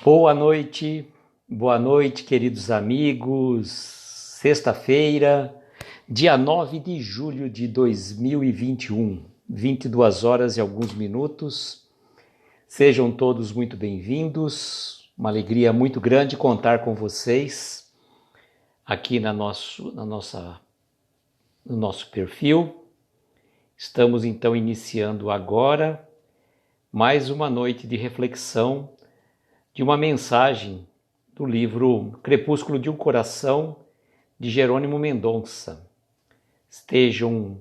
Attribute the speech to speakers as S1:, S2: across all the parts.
S1: Boa noite, queridos amigos. Sexta-feira, dia 9 de julho de 2021, 22 horas e alguns minutos. Sejam todos muito bem-vindos. Uma alegria muito grande contar com vocês aqui no nosso perfil. Estamos então iniciando agora mais uma noite de reflexão de uma mensagem do livro Crepúsculo de um Coração, de Jerônimo Mendonça. Estejam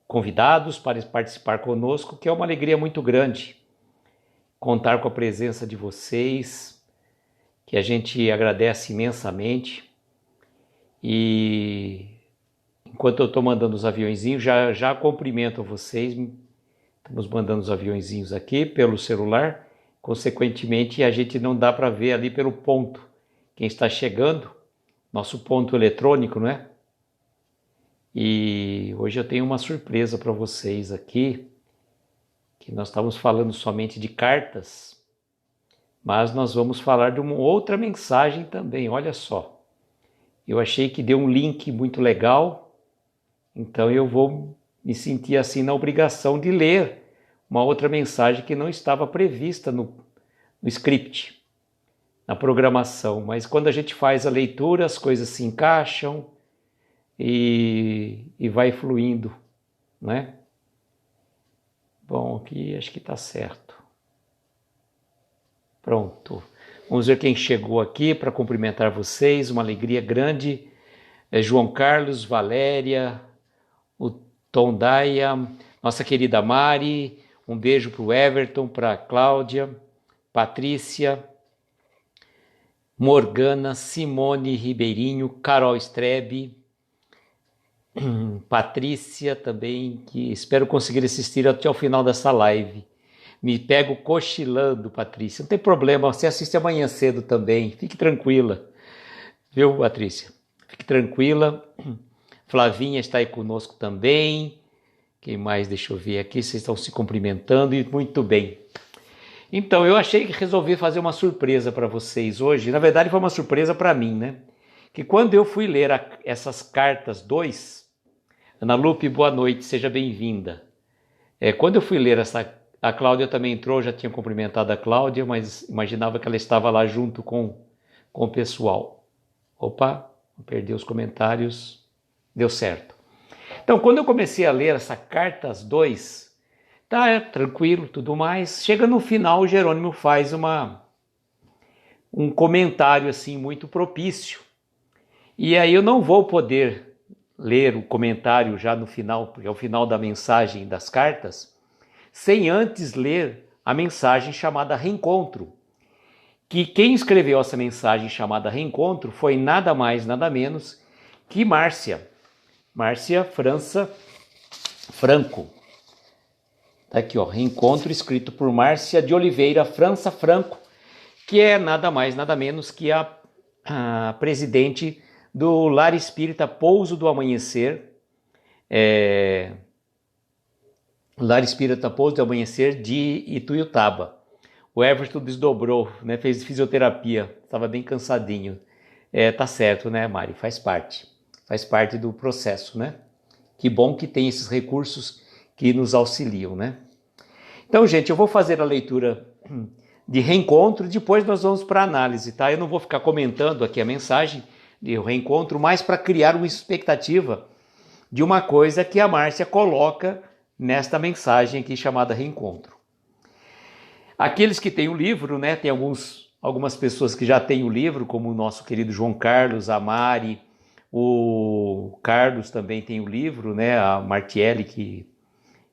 S1: convidados para participar conosco, que é uma alegria muito grande contar com a presença de vocês, que a gente agradece imensamente. E enquanto eu estou mandando os aviõezinhos, já cumprimento vocês. Estamos mandando os aviõezinhos aqui pelo celular. Consequentemente, a gente não dá para ver ali pelo ponto quem está chegando, nosso ponto eletrônico, não é? E hoje eu tenho uma surpresa para vocês aqui, que nós estamos falando somente de cartas, mas nós vamos falar de uma outra mensagem também, olha só. Eu achei que deu um link muito legal, então eu vou me sentir assim na obrigação de ler uma outra mensagem que não estava prevista no script, na programação. Mas quando a gente faz a leitura, as coisas se encaixam e vai fluindo, né? Bom, aqui acho que está certo. Pronto. Vamos ver quem chegou aqui para cumprimentar vocês. Uma alegria grande. João Carlos, Valéria, o Tondaia, nossa querida Mari. Um beijo para o Everton, para a Cláudia, Patrícia, Morgana, Simone Ribeirinho, Carol Strebe, Patrícia também, que espero conseguir assistir até o final dessa live. Me pego cochilando, Patrícia. Não tem problema, você assiste amanhã cedo também, fique tranquila. Viu, Patrícia? Fique tranquila. Flavinha está aí conosco também. Quem mais? Deixa eu ver aqui, vocês estão se cumprimentando e muito bem. Então, eu achei que resolvi fazer uma surpresa para vocês hoje. Na verdade, foi uma surpresa para mim, né? Que quando eu fui ler essas cartas 2, Ana Lupe, boa noite, seja bem-vinda. Quando eu fui ler a Cláudia também entrou, já tinha cumprimentado a Cláudia, mas imaginava que ela estava lá junto com o pessoal. Opa, perdi os comentários, deu certo. Então, quando eu comecei a ler essa cartas 2, tá tranquilo, tudo mais. Chega no final, o Jerônimo faz um comentário assim muito propício. E aí eu não vou poder ler o comentário já no final, porque é o final da mensagem das cartas, sem antes ler a mensagem chamada Reencontro. Que quem escreveu essa mensagem chamada Reencontro foi nada mais, nada menos que Márcia Franco. Tá aqui, ó, Reencontro, escrito por Márcia de Oliveira França Franco, que é nada mais, nada menos que a presidente do Lar Espírita Pouso do Amanhecer, Lar Espírita Pouso do Amanhecer de Ituiutaba. O Everton desdobrou, né, fez fisioterapia, estava bem cansadinho. Tá certo, né, Mari? Faz parte do processo, né? Que bom que tem esses recursos que nos auxiliam, né? Então, gente, eu vou fazer a leitura de Reencontro, depois nós vamos para a análise, tá? Eu não vou ficar comentando aqui a mensagem de Reencontro, mas para criar uma expectativa de uma coisa que a Márcia coloca nesta mensagem aqui chamada Reencontro. Aqueles que têm o livro, né? Tem algumas pessoas que já têm o livro, como o nosso querido João Carlos, a Mari, o Carlos também tem o livro, né? A Martielli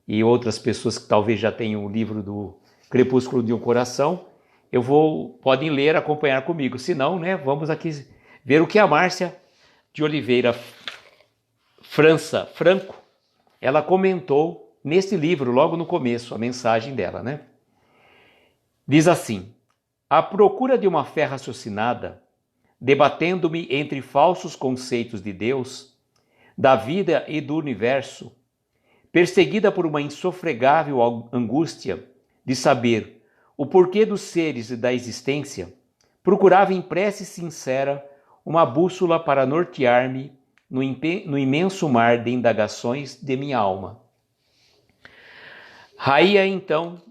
S1: e outras pessoas que talvez já tenham o livro do Crepúsculo de um Coração. Podem ler, acompanhar comigo. Se não, né? Vamos aqui ver o que a Márcia de Oliveira Franco, ela comentou nesse livro, logo no começo, a mensagem dela, né? Diz assim: à procura de uma fé raciocinada, debatendo-me entre falsos conceitos de Deus, da vida e do universo, perseguida por uma insofregável angústia de saber o porquê dos seres e da existência, procurava em prece sincera uma bússola para nortear-me no imenso mar de indagações de minha alma. Raía então,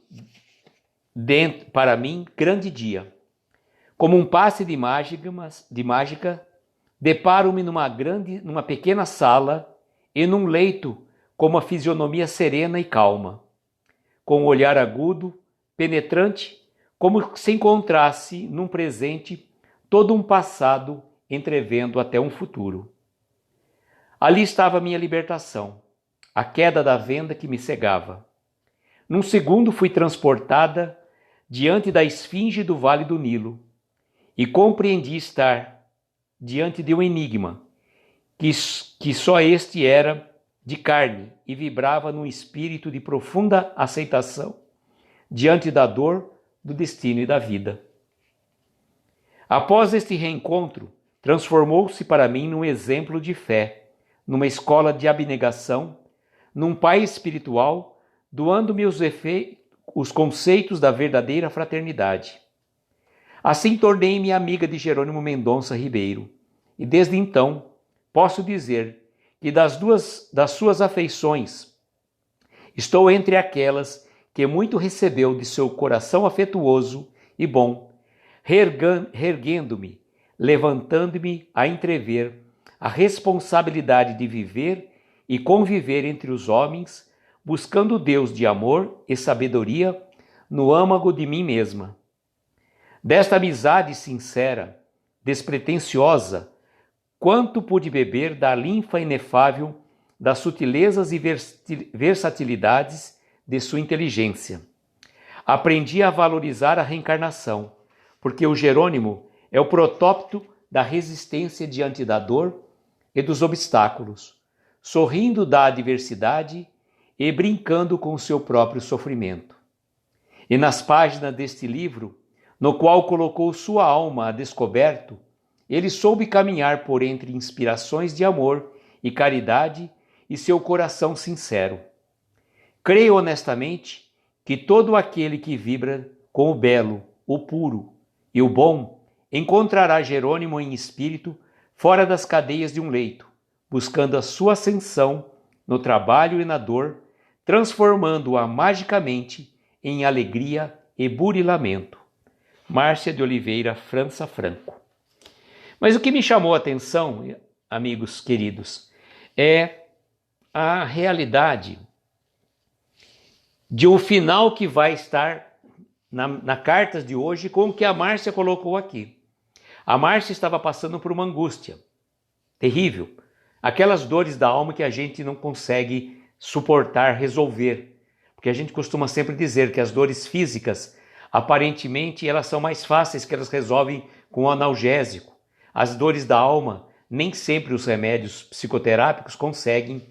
S1: para mim, grande dia. Como um passe de mágica, deparo-me numa pequena sala e num leito com uma fisionomia serena e calma, com um olhar agudo, penetrante, como se encontrasse num presente todo um passado entrevendo até um futuro. Ali estava a minha libertação, a queda da venda que me cegava. Num segundo fui transportada diante da esfinge do Vale do Nilo e compreendi estar diante de um enigma, que só este era de carne e vibrava num espírito de profunda aceitação diante da dor, do destino e da vida. Após este reencontro, transformou-se para mim num exemplo de fé, numa escola de abnegação, num pai espiritual, doando-me os conceitos da verdadeira fraternidade. Assim tornei-me amiga de Jerônimo Mendonça Ribeiro, e desde então posso dizer que das suas afeições estou entre aquelas que muito recebeu de seu coração afetuoso e bom, reerguendo-me, levantando-me a entrever a responsabilidade de viver e conviver entre os homens, buscando Deus de amor e sabedoria no âmago de mim mesma. Desta amizade sincera, despretensiosa, quanto pude beber da linfa inefável das sutilezas e versatilidades de sua inteligência. Aprendi a valorizar a reencarnação, porque o Jerônimo é o protótipo da resistência diante da dor e dos obstáculos, sorrindo da adversidade e brincando com o seu próprio sofrimento. E nas páginas deste livro, no qual colocou sua alma a descoberto, ele soube caminhar por entre inspirações de amor e caridade e seu coração sincero. Creio honestamente que todo aquele que vibra com o belo, o puro e o bom encontrará Jerônimo em espírito fora das cadeias de um leito, buscando a sua ascensão no trabalho e na dor, transformando-a magicamente em alegria e burilamento. Márcia de Oliveira França Franco. Mas o que me chamou a atenção, amigos queridos, é a realidade de um final que vai estar na cartas de hoje com o que a Márcia colocou aqui. A Márcia estava passando por uma angústia terrível, aquelas dores da alma que a gente não consegue suportar, resolver, porque a gente costuma sempre dizer que as dores físicas, aparentemente, elas são mais fáceis, que elas resolvem com o analgésico. As dores da alma, nem sempre os remédios psicoterápicos conseguem,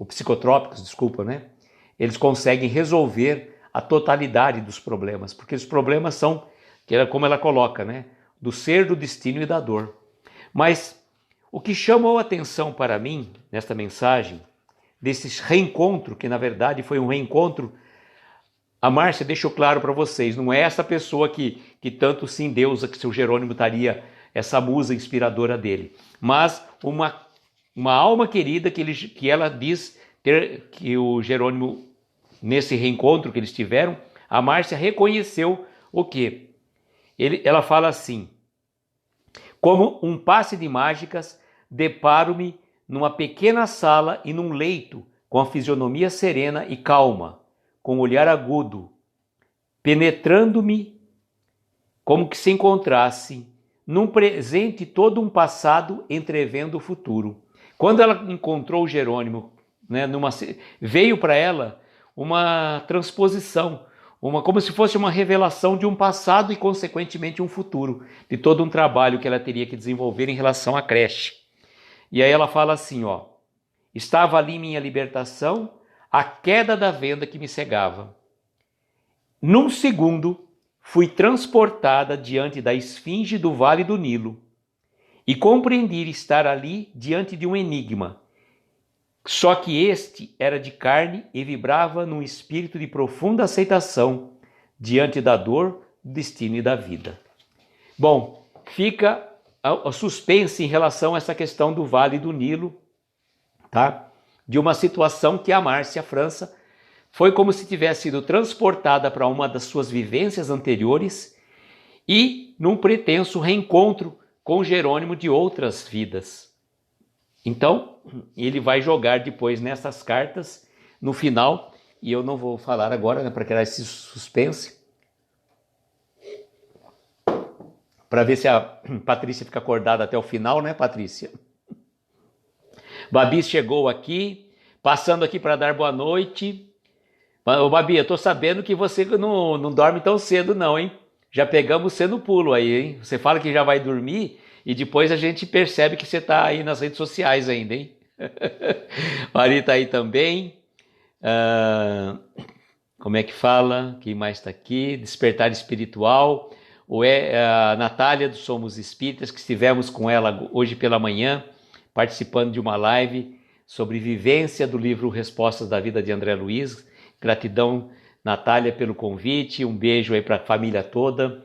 S1: psicotrópicos, desculpa, né? Eles conseguem resolver a totalidade dos problemas, porque os problemas são, como ela coloca, né? Do ser, do destino e da dor. Mas o que chamou a atenção para mim, nesta mensagem, desse reencontro, que na verdade foi um reencontro, a Márcia deixou claro para vocês, não é essa pessoa que tanto se endeusa que seu Jerônimo estaria, essa musa inspiradora dele, mas uma alma querida que ela diz ter, que o Jerônimo, nesse reencontro que eles tiveram, a Márcia reconheceu o quê? Ela fala assim: como um passe de mágicas, deparo-me numa pequena sala e num leito com a fisionomia serena e calma, com o olhar agudo, penetrando-me como que se encontrasse num presente todo um passado entrevendo o futuro. Quando ela encontrou o Jerônimo, né, veio para ela uma transposição, como se fosse uma revelação de um passado e, consequentemente, um futuro, de todo um trabalho que ela teria que desenvolver em relação à creche. E aí ela fala assim, ó: estava ali minha libertação, a queda da venda que me cegava. Num segundo, fui transportada diante da esfinge do Vale do Nilo e compreendi estar ali diante de um enigma, só que este era de carne e vibrava num espírito de profunda aceitação diante da dor, do destino e da vida. Bom, fica a suspense em relação a essa questão do Vale do Nilo, tá? De uma situação que a Márcia França foi como se tivesse sido transportada para uma das suas vivências anteriores e num pretenso reencontro com Jerônimo de outras vidas. Então, ele vai jogar depois nessas cartas, no final, e eu não vou falar agora, né, para criar esse suspense, para ver se a Patrícia fica acordada até o final, né, Patrícia? Babi chegou aqui, passando aqui para dar boa noite. Ô, Babi, eu tô sabendo que você não dorme tão cedo não, hein? Já pegamos você no pulo aí, hein? Você fala que já vai dormir e depois a gente percebe que você tá aí nas redes sociais ainda, hein? Mari tá aí também. Como é que fala? Quem mais está aqui? Despertar espiritual. A Natália do Somos Espíritas, que estivemos com ela hoje pela manhã, participando de uma live sobre vivência do livro Respostas da Vida de André Luiz. Gratidão, Natália, pelo convite. Um beijo aí para a família toda.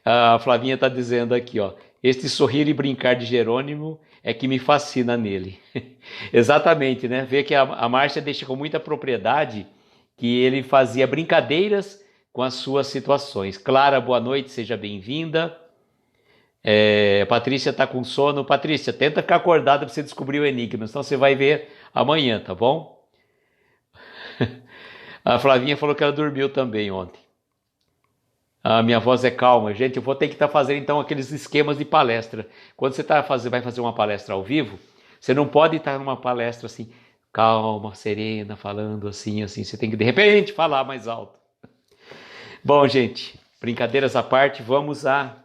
S1: A Flavinha está dizendo aqui, ó, este sorrir e brincar de Jerônimo é que me fascina nele. Exatamente, né? Vê que a Márcia deixa com muita propriedade que ele fazia brincadeiras com as suas situações. Clara, boa noite, seja bem-vinda. Patrícia está com sono. Patrícia, tenta ficar acordada para você descobrir o enigma, senão você vai ver amanhã, tá bom? A Flavinha falou que ela dormiu também ontem. A minha voz é calma. Gente, eu vou ter que estar fazendo então aqueles esquemas de palestra. Quando você vai fazer uma palestra ao vivo, você não pode estar numa palestra assim, calma, serena, falando assim, assim. Você tem que de repente falar mais alto. Bom, gente, brincadeiras à parte, vamos à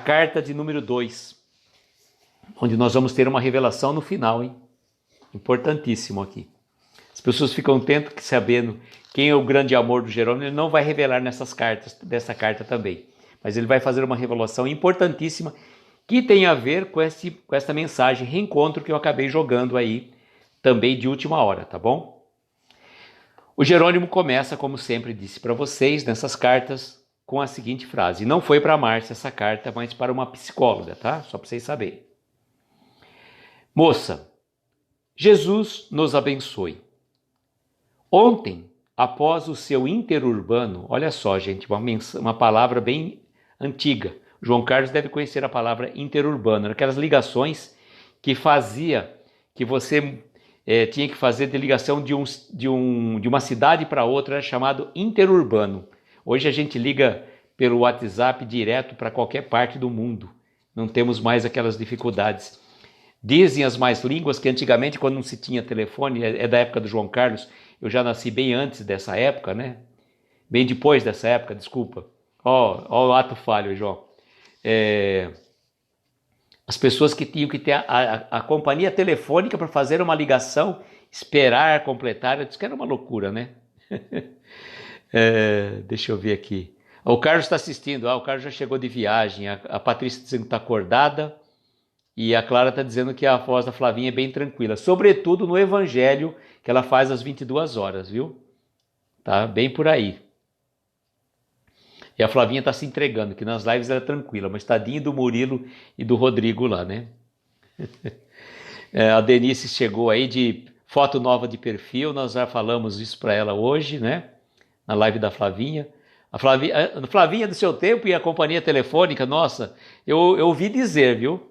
S1: carta de número 2, onde nós vamos ter uma revelação no final, hein? Importantíssimo aqui. As pessoas ficam tentas sabendo quem é o grande amor do Jerônimo, ele não vai revelar nessas cartas, dessa carta também. Mas ele vai fazer uma revelação importantíssima que tem a ver com essa mensagem, reencontro, que eu acabei jogando aí também de última hora, tá bom? O Jerônimo começa, como sempre disse para vocês, nessas cartas, com a seguinte frase. Não foi para a Márcia essa carta, mas para uma psicóloga, tá? Só para vocês saberem. Moça, Jesus nos abençoe. Ontem, após o seu interurbano, olha só, gente, uma palavra bem antiga. João Carlos deve conhecer a palavra interurbano, aquelas ligações que fazia, que você tinha que fazer de ligação de uma cidade para outra, era chamado interurbano. Hoje a gente liga pelo WhatsApp direto para qualquer parte do mundo. Não temos mais aquelas dificuldades. Dizem as más línguas que antigamente, quando não se tinha telefone, é da época do João Carlos, eu já nasci bem antes dessa época, né? Bem depois dessa época, desculpa. Ó o ato falho, João. As pessoas que tinham que ter a companhia telefônica para fazer uma ligação, esperar, completar, eu disse que era uma loucura, né? Deixa eu ver aqui. O Carlos está assistindo, o Carlos já chegou de viagem, a Patrícia dizendo que está acordada, e a Clara está dizendo que a voz da Flavinha é bem tranquila, sobretudo no Evangelho, que ela faz às 22 horas, viu? Tá bem por aí. E a Flavinha está se entregando, que nas lives ela é tranquila, mas tadinho do Murilo e do Rodrigo lá, né? A Denise chegou aí de foto nova de perfil, nós já falamos isso para ela hoje, né? Na live da Flavinha. A Flavinha do seu tempo e a companhia telefônica, nossa, eu ouvi dizer, viu?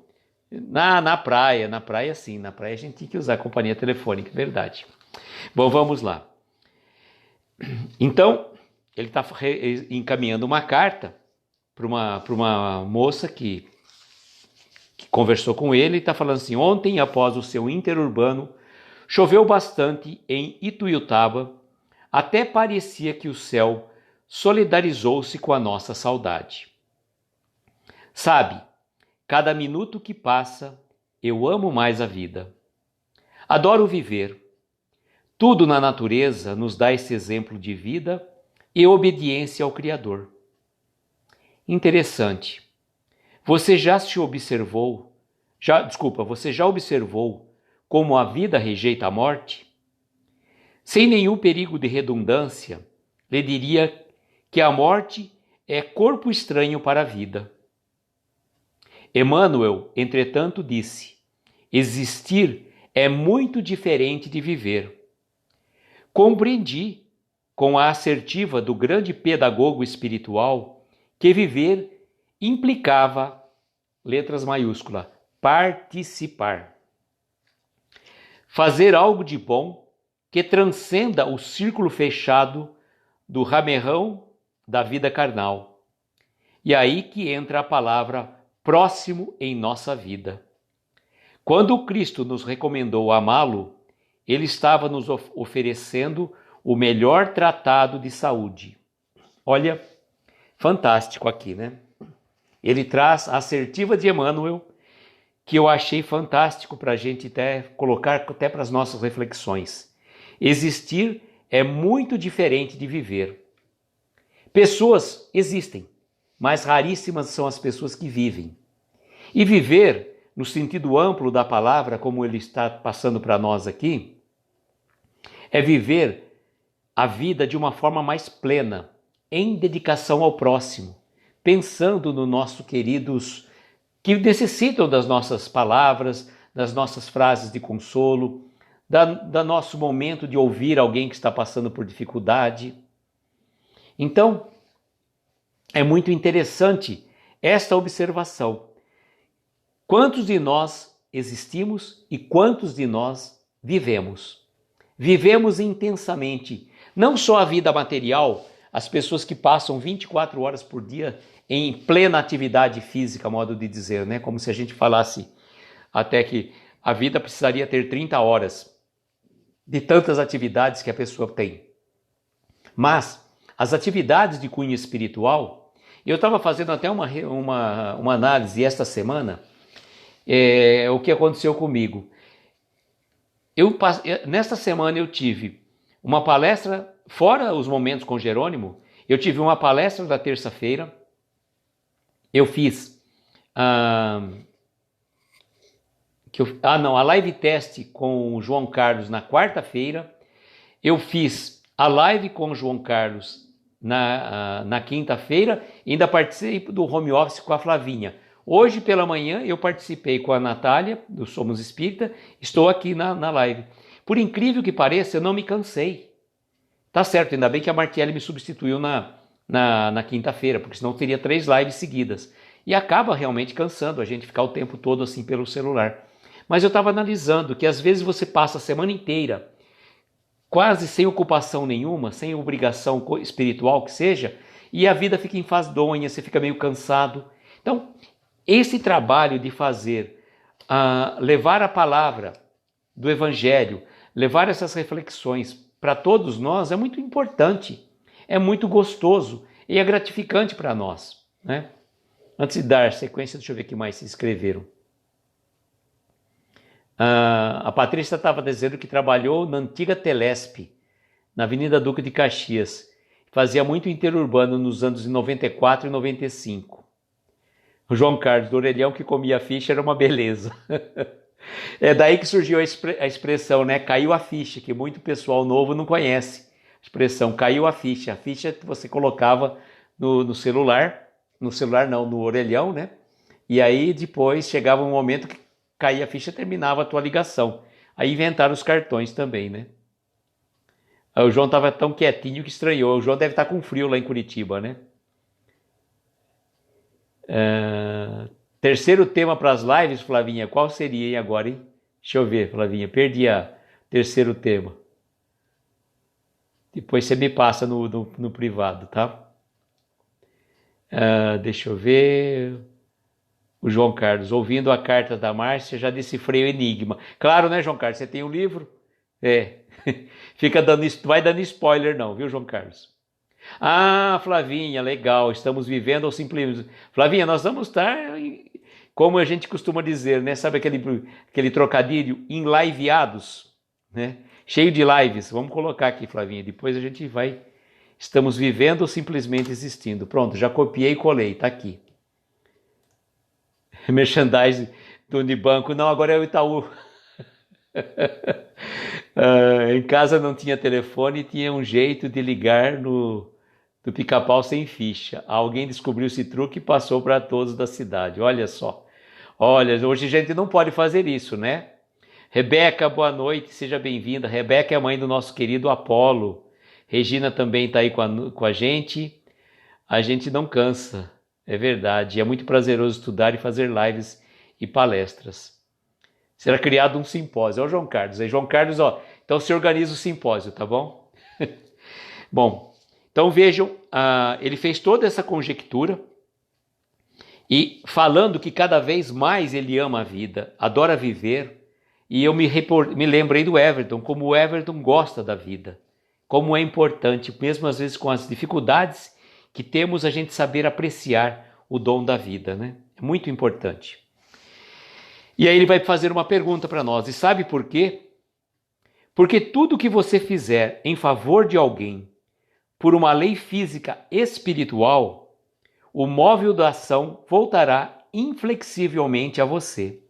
S1: Na praia sim, na praia a gente tinha que usar a companhia telefônica, verdade. Bom, vamos lá. Então, ele está encaminhando uma carta para uma moça que conversou com ele e está falando assim: ontem, após o seu interurbano, choveu bastante em Ituiutaba, até parecia que o céu solidarizou-se com a nossa saudade. Sabe, cada minuto que passa, eu amo mais a vida. Adoro viver. Tudo na natureza nos dá esse exemplo de vida e obediência ao Criador. Interessante. Você já observou como a vida rejeita a morte? Sem nenhum perigo de redundância, lhe diria que a morte é corpo estranho para a vida. Emmanuel, entretanto, disse: existir é muito diferente de viver. Compreendi, com a assertiva do grande pedagogo espiritual, que viver implicava, letras maiúsculas, participar. Fazer algo de bom que transcenda o círculo fechado do ramerrão da vida carnal. E aí que entra a palavra próximo em nossa vida. Quando o Cristo nos recomendou amá-lo, ele estava nos oferecendo o melhor tratado de saúde. Olha, fantástico aqui, né? Ele traz a assertiva de Emmanuel, que eu achei fantástico para a gente até colocar até para as nossas reflexões. Existir é muito diferente de viver. Pessoas existem, mas raríssimas são as pessoas que vivem. E viver, no sentido amplo da palavra, como ele está passando para nós aqui, é viver a vida de uma forma mais plena, em dedicação ao próximo, pensando nos nossos queridos que necessitam das nossas palavras, das nossas frases de consolo, da nosso momento de ouvir alguém que está passando por dificuldade. Então, é muito interessante esta observação. Quantos de nós existimos e quantos de nós vivemos? Vivemos intensamente, não só a vida material, as pessoas que passam 24 horas por dia em plena atividade física, modo de dizer, né? Como se a gente falasse até que a vida precisaria ter 30 horas de tantas atividades que a pessoa tem. Mas as atividades de cunho espiritual, eu estava fazendo até uma análise esta semana, o que aconteceu comigo. Nesta semana eu tive uma palestra, fora os momentos com Jerônimo, eu tive uma palestra da terça-feira, eu fiz a live teste com o João Carlos na quarta-feira, eu fiz a live com o João Carlos na quinta-feira, ainda participei do home office com a Flavinha. Hoje pela manhã eu participei com a Natália, do Somos Espírita, estou aqui na live. Por incrível que pareça, eu não me cansei. Tá certo, ainda bem que a Martiele me substituiu na quinta-feira, porque senão teria 3 lives seguidas. E acaba realmente cansando a gente ficar o tempo todo assim pelo celular. Mas eu estava analisando que às vezes você passa a semana inteira quase sem ocupação nenhuma, sem obrigação espiritual que seja, e a vida fica enfadonha, você fica meio cansado. Então, esse trabalho de fazer, levar a palavra do Evangelho, levar essas reflexões para todos nós é muito importante, é muito gostoso e é gratificante para nós, né? Antes de dar sequência, deixa eu ver o que mais se inscreveram. A Patrícia estava dizendo que trabalhou na antiga Telesp, na Avenida Duque de Caxias. Fazia muito interurbano nos anos de 94 e 95. O João Carlos do Orelhão, que comia ficha, era uma beleza. É daí que surgiu a expressão, né? Caiu a ficha, que muito pessoal novo não conhece. A expressão caiu a ficha. A ficha você colocava no celular, no orelhão, né? E aí depois chegava um momento que caía a ficha, terminava a tua ligação. Aí inventaram os cartões também, né? Aí o João estava tão quietinho que estranhou. O João deve estar com frio lá em Curitiba, né? Terceiro tema para as lives, Flavinha, qual seria hein, agora, hein? Deixa eu ver, Flavinha, perdi a terceiro tema. Depois você me passa no privado, tá? Deixa eu ver... O João Carlos, ouvindo a carta da Márcia, já decifrei o enigma. Claro, né, João Carlos? Você tem um livro? Vai dando spoiler não, viu, João Carlos? Flavinha, legal, estamos vivendo ou simplesmente... Flavinha, nós vamos estar, como a gente costuma dizer, né? Sabe aquele trocadilho? Enliveados, né? Cheio de lives. Vamos colocar aqui, Flavinha, depois a gente vai... Estamos vivendo ou simplesmente existindo. Pronto, já copiei e colei, tá aqui. Merchandising do Unibanco. Não, agora é o Itaú. Em casa não tinha telefone e tinha um jeito de ligar do Pica-Pau sem ficha. Alguém descobriu esse truque e passou para todos da cidade. Olha só. Olha, hoje a gente não pode fazer isso, né? Rebeca, boa noite, seja bem-vinda. Rebeca é a mãe do nosso querido Apolo. Regina também está aí com a gente. A gente não cansa, é verdade. É muito prazeroso estudar e fazer lives e palestras. Será criado um simpósio. Ó, João Carlos. Aí, João Carlos, ó. Então se organiza o simpósio, tá bom? Bom, então vejam, ele fez toda essa conjectura e falando que cada vez mais ele ama a vida, adora viver. E eu me lembrei do Everton, como o Everton gosta da vida, como é importante, mesmo às vezes com as dificuldades que temos, a gente saber apreciar o dom da vida, né? É muito importante. E aí ele vai fazer uma pergunta para nós, e sabe por quê? Porque tudo que você fizer em favor de alguém, por uma lei física espiritual, o móvel da ação voltará inflexivelmente a você.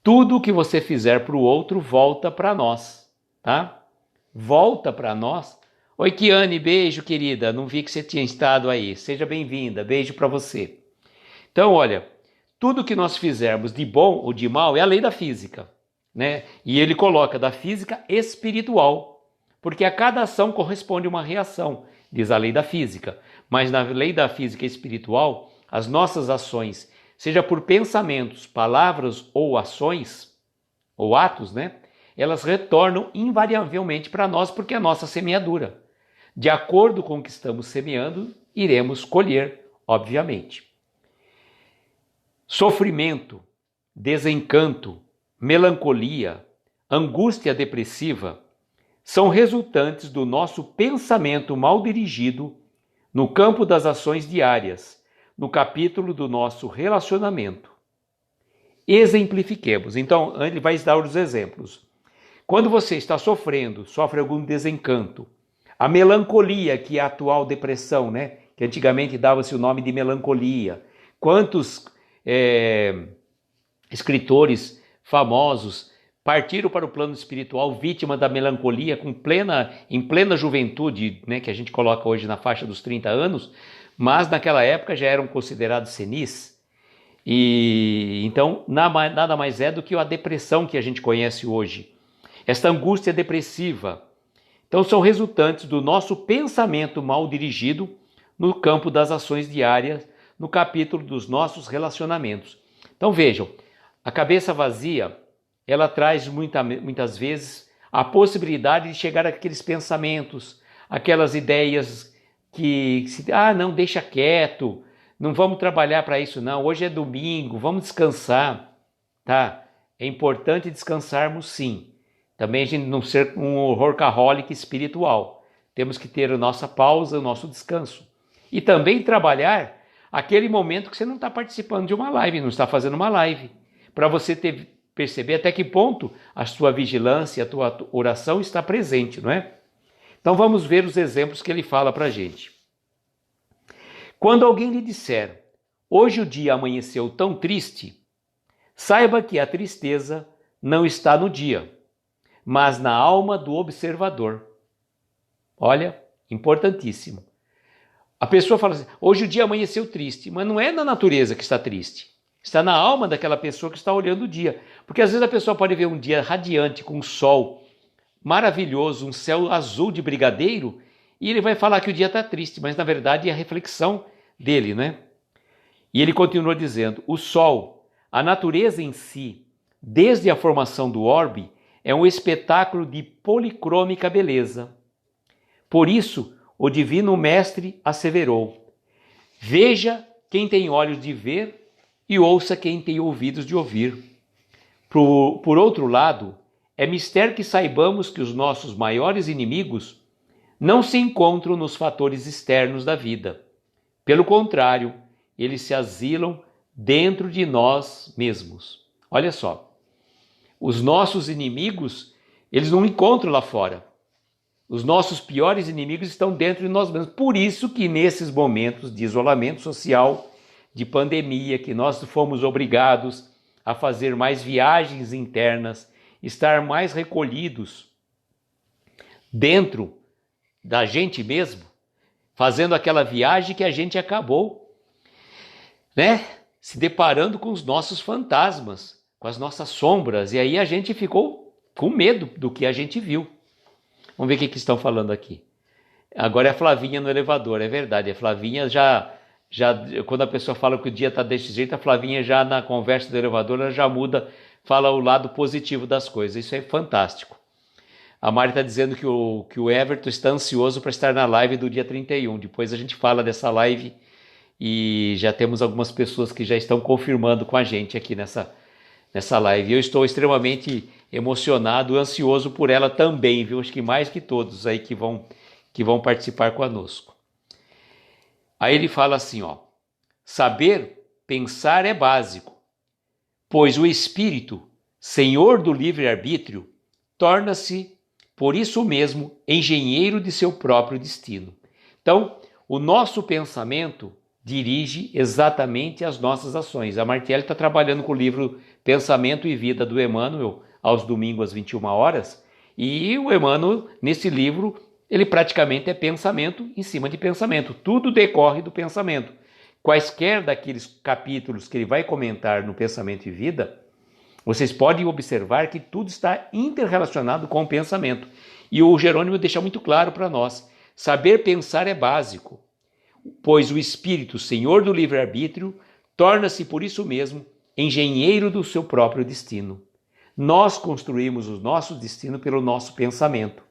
S1: Tudo que você fizer para o outro volta para nós, tá? Volta para nós. Oi, Kiane, beijo, querida. Não vi que você tinha estado aí. Seja bem-vinda. Beijo para você. Então, olha, tudo que nós fizermos de bom ou de mal é a lei da física, né? E ele coloca da física espiritual, porque a cada ação corresponde uma reação, diz a lei da física. Mas na lei da física espiritual, as nossas ações, seja por pensamentos, palavras ou ações, ou atos, né? Elas retornam invariavelmente para nós porque é a nossa semeadura. De acordo com o que estamos semeando, iremos colher, obviamente. Sofrimento, desencanto, melancolia, angústia depressiva são resultantes do nosso pensamento mal dirigido no campo das ações diárias, no capítulo do nosso relacionamento. Exemplifiquemos. Então, ele vai dar os exemplos. Quando você está sofre algum desencanto, a melancolia, que é a atual depressão, né? Que antigamente dava-se o nome de melancolia. Quantos escritores famosos partiram para o plano espiritual vítima da melancolia em plena juventude, né? Que a gente coloca hoje na faixa dos 30 anos, mas naquela época já eram considerados senis. E então nada mais é do que a depressão que a gente conhece hoje. Esta angústia depressiva, então, são resultantes do nosso pensamento mal dirigido no campo das ações diárias, no capítulo dos nossos relacionamentos. Então vejam, a cabeça vazia, ela traz muitas vezes a possibilidade de chegar àqueles pensamentos, aquelas ideias que, não, deixa quieto, não vamos trabalhar para isso não, hoje é domingo, vamos descansar, tá? É importante descansarmos sim. Também a gente não ser um workaholic espiritual. Temos que ter a nossa pausa, o nosso descanso. E também trabalhar aquele momento que você não está participando de uma live, não está fazendo uma live. Para você perceber até que ponto a sua vigilância, a tua oração está presente, não é? Então vamos ver os exemplos que ele fala para a gente. Quando alguém lhe disser, hoje o dia amanheceu tão triste, saiba que a tristeza não está no dia, mas na alma do observador. Olha, importantíssimo. A pessoa fala assim, hoje o dia amanheceu triste, mas não é na natureza que está triste. Está na alma daquela pessoa que está olhando o dia. Porque às vezes a pessoa pode ver um dia radiante, com um sol maravilhoso, um céu azul de brigadeiro, e ele vai falar que o dia está triste, mas na verdade é a reflexão dele, né? E ele continua dizendo, o sol, a natureza em si, desde a formação do orbe, é um espetáculo de policrômica beleza. Por isso, o Divino Mestre asseverou, veja quem tem olhos de ver e ouça quem tem ouvidos de ouvir. Por outro lado, é mister que saibamos que os nossos maiores inimigos não se encontram nos fatores externos da vida. Pelo contrário, eles se asilam dentro de nós mesmos. Olha só. Os nossos inimigos, eles não encontram lá fora. Os nossos piores inimigos estão dentro de nós mesmos. Por isso que nesses momentos de isolamento social, de pandemia, que nós fomos obrigados a fazer mais viagens internas, estar mais recolhidos, dentro da gente mesmo, fazendo aquela viagem que a gente acabou, né, se deparando com os nossos fantasmas, com as nossas sombras, e aí a gente ficou com medo do que a gente viu. Vamos ver o que estão falando aqui. Agora é a Flavinha no elevador, é verdade. A Flavinha já quando a pessoa fala que o dia está desse jeito, a Flavinha já na conversa do elevador, ela já muda, fala o lado positivo das coisas. Isso é fantástico. A Mari está dizendo que o Everton está ansioso para estar na live do dia 31. Depois a gente fala dessa live e já temos algumas pessoas que já estão confirmando com a gente aqui nessa live. Eu estou extremamente emocionado, ansioso por ela também, viu? Acho que mais que todos aí que vão participar conosco. Aí ele fala assim, ó: saber pensar é básico, pois o espírito, senhor do livre-arbítrio, torna-se, por isso mesmo, engenheiro de seu próprio destino. Então, o nosso pensamento dirige exatamente as nossas ações. A Martielli está trabalhando com o livro Pensamento e Vida do Emmanuel, aos domingos às 21 horas, e o Emmanuel, nesse livro, ele praticamente é pensamento em cima de pensamento. Tudo decorre do pensamento. Quaisquer daqueles capítulos que ele vai comentar no Pensamento e Vida, vocês podem observar que tudo está interrelacionado com o pensamento. E o Jerônimo deixa muito claro para nós: saber pensar é básico, pois o espírito, senhor do livre-arbítrio, torna-se por isso mesmo engenheiro do seu próprio destino. Nós construímos o nosso destino pelo nosso pensamento.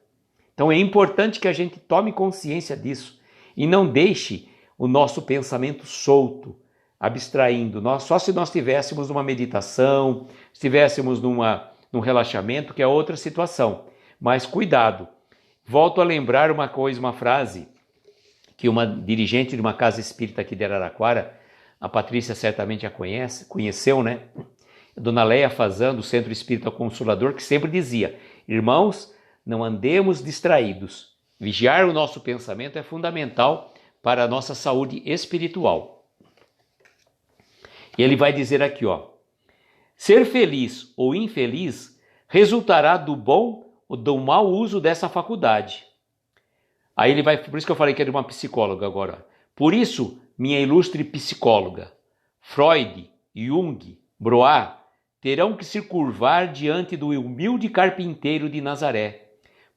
S1: Então é importante que a gente tome consciência disso e não deixe o nosso pensamento solto, abstraindo. Só se nós estivéssemos numa meditação, estivéssemos num relaxamento, que é outra situação. Mas cuidado. Volto a lembrar uma frase que uma dirigente de uma casa espírita aqui de Araraquara, a Patrícia certamente a conheceu, né? Dona Leia Fazan, do Centro Espírita Consolador, que sempre dizia: irmãos, não andemos distraídos. Vigiar o nosso pensamento é fundamental para a nossa saúde espiritual. E ele vai dizer aqui, ó: ser feliz ou infeliz resultará do bom ou do mau uso dessa faculdade. Aí ele vai, por isso que eu falei que é de uma psicóloga agora. Por isso, minha ilustre psicóloga, Freud, Jung, Broá, terão que se curvar diante do humilde carpinteiro de Nazaré,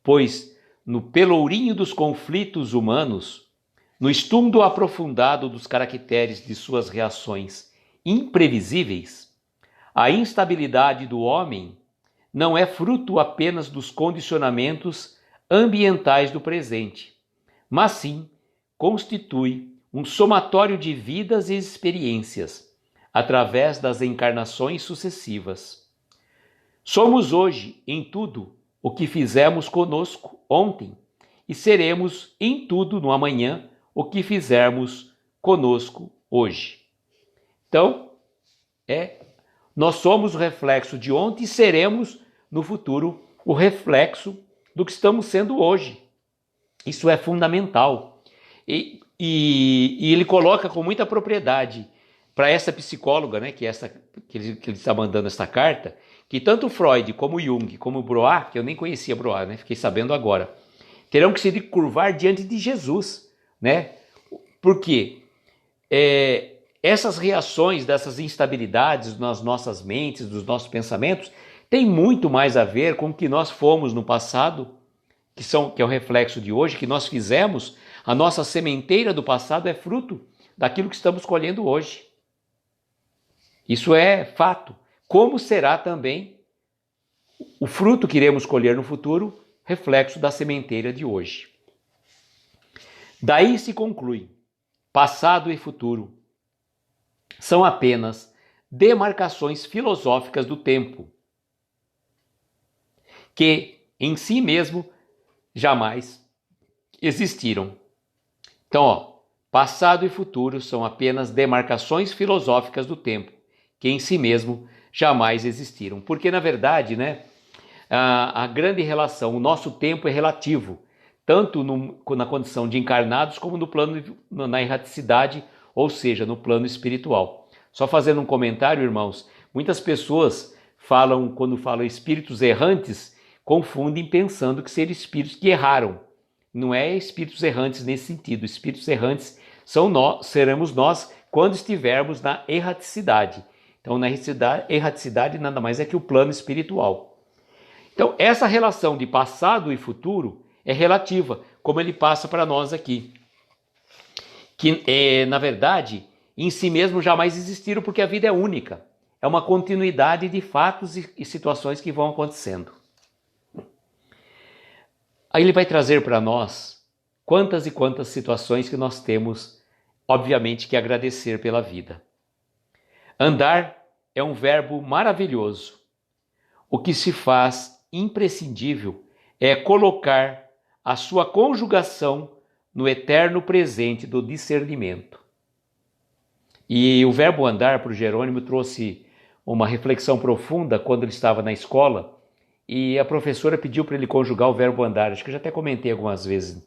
S1: pois no pelourinho dos conflitos humanos, no estudo aprofundado dos caracteres de suas reações imprevisíveis, a instabilidade do homem não é fruto apenas dos condicionamentos ambientais do presente, mas sim constitui um somatório de vidas e experiências através das encarnações sucessivas. Somos hoje, em tudo, o que fizemos conosco ontem, e seremos em tudo no amanhã o que fizermos conosco hoje. Então, nós somos o reflexo de ontem e seremos no futuro o reflexo do que estamos sendo hoje. Isso é fundamental. E ele coloca com muita propriedade para essa psicóloga, né, que ele está mandando essa carta, que tanto Freud como Jung, como Broá, que eu nem conhecia Broá, né, fiquei sabendo agora, terão que se curvar diante de Jesus, né? Por quê? Essas reações dessas instabilidades nas nossas mentes, dos nossos pensamentos, tem muito mais a ver com o que nós fomos no passado, que é o reflexo de hoje, que nós fizemos. A nossa sementeira do passado é fruto daquilo que estamos colhendo hoje. Isso é fato. Como será também o fruto que iremos colher no futuro, reflexo da sementeira de hoje. Daí se conclui: passado e futuro são apenas demarcações filosóficas do tempo, que em si mesmo jamais existiram. Então, passado e futuro são apenas demarcações filosóficas do tempo, que em si mesmo jamais existiram. Porque, na verdade, né, a grande relação, o nosso tempo é relativo, tanto na condição de encarnados como no plano, na erraticidade, ou seja, no plano espiritual. Só fazendo um comentário, irmãos, muitas pessoas falam, quando falam espíritos errantes, confundem pensando que serão espíritos que erraram. Não é espíritos errantes nesse sentido. Espíritos errantes seremos nós quando estivermos na erraticidade. Então, na erraticidade nada mais é que o plano espiritual. Então, essa relação de passado e futuro é relativa, como ele passa para nós aqui. Que, na verdade, em si mesmo jamais existiram, porque a vida é única. É uma continuidade de fatos e situações que vão acontecendo. Aí ele vai trazer para nós quantas e quantas situações que nós temos, obviamente, que agradecer pela vida. Andar é um verbo maravilhoso. O que se faz imprescindível é colocar a sua conjugação no eterno presente do discernimento. E o verbo andar para o Jerônimo trouxe uma reflexão profunda quando ele estava na escola e a professora pediu para ele conjugar o verbo andar. Acho que eu já até comentei algumas vezes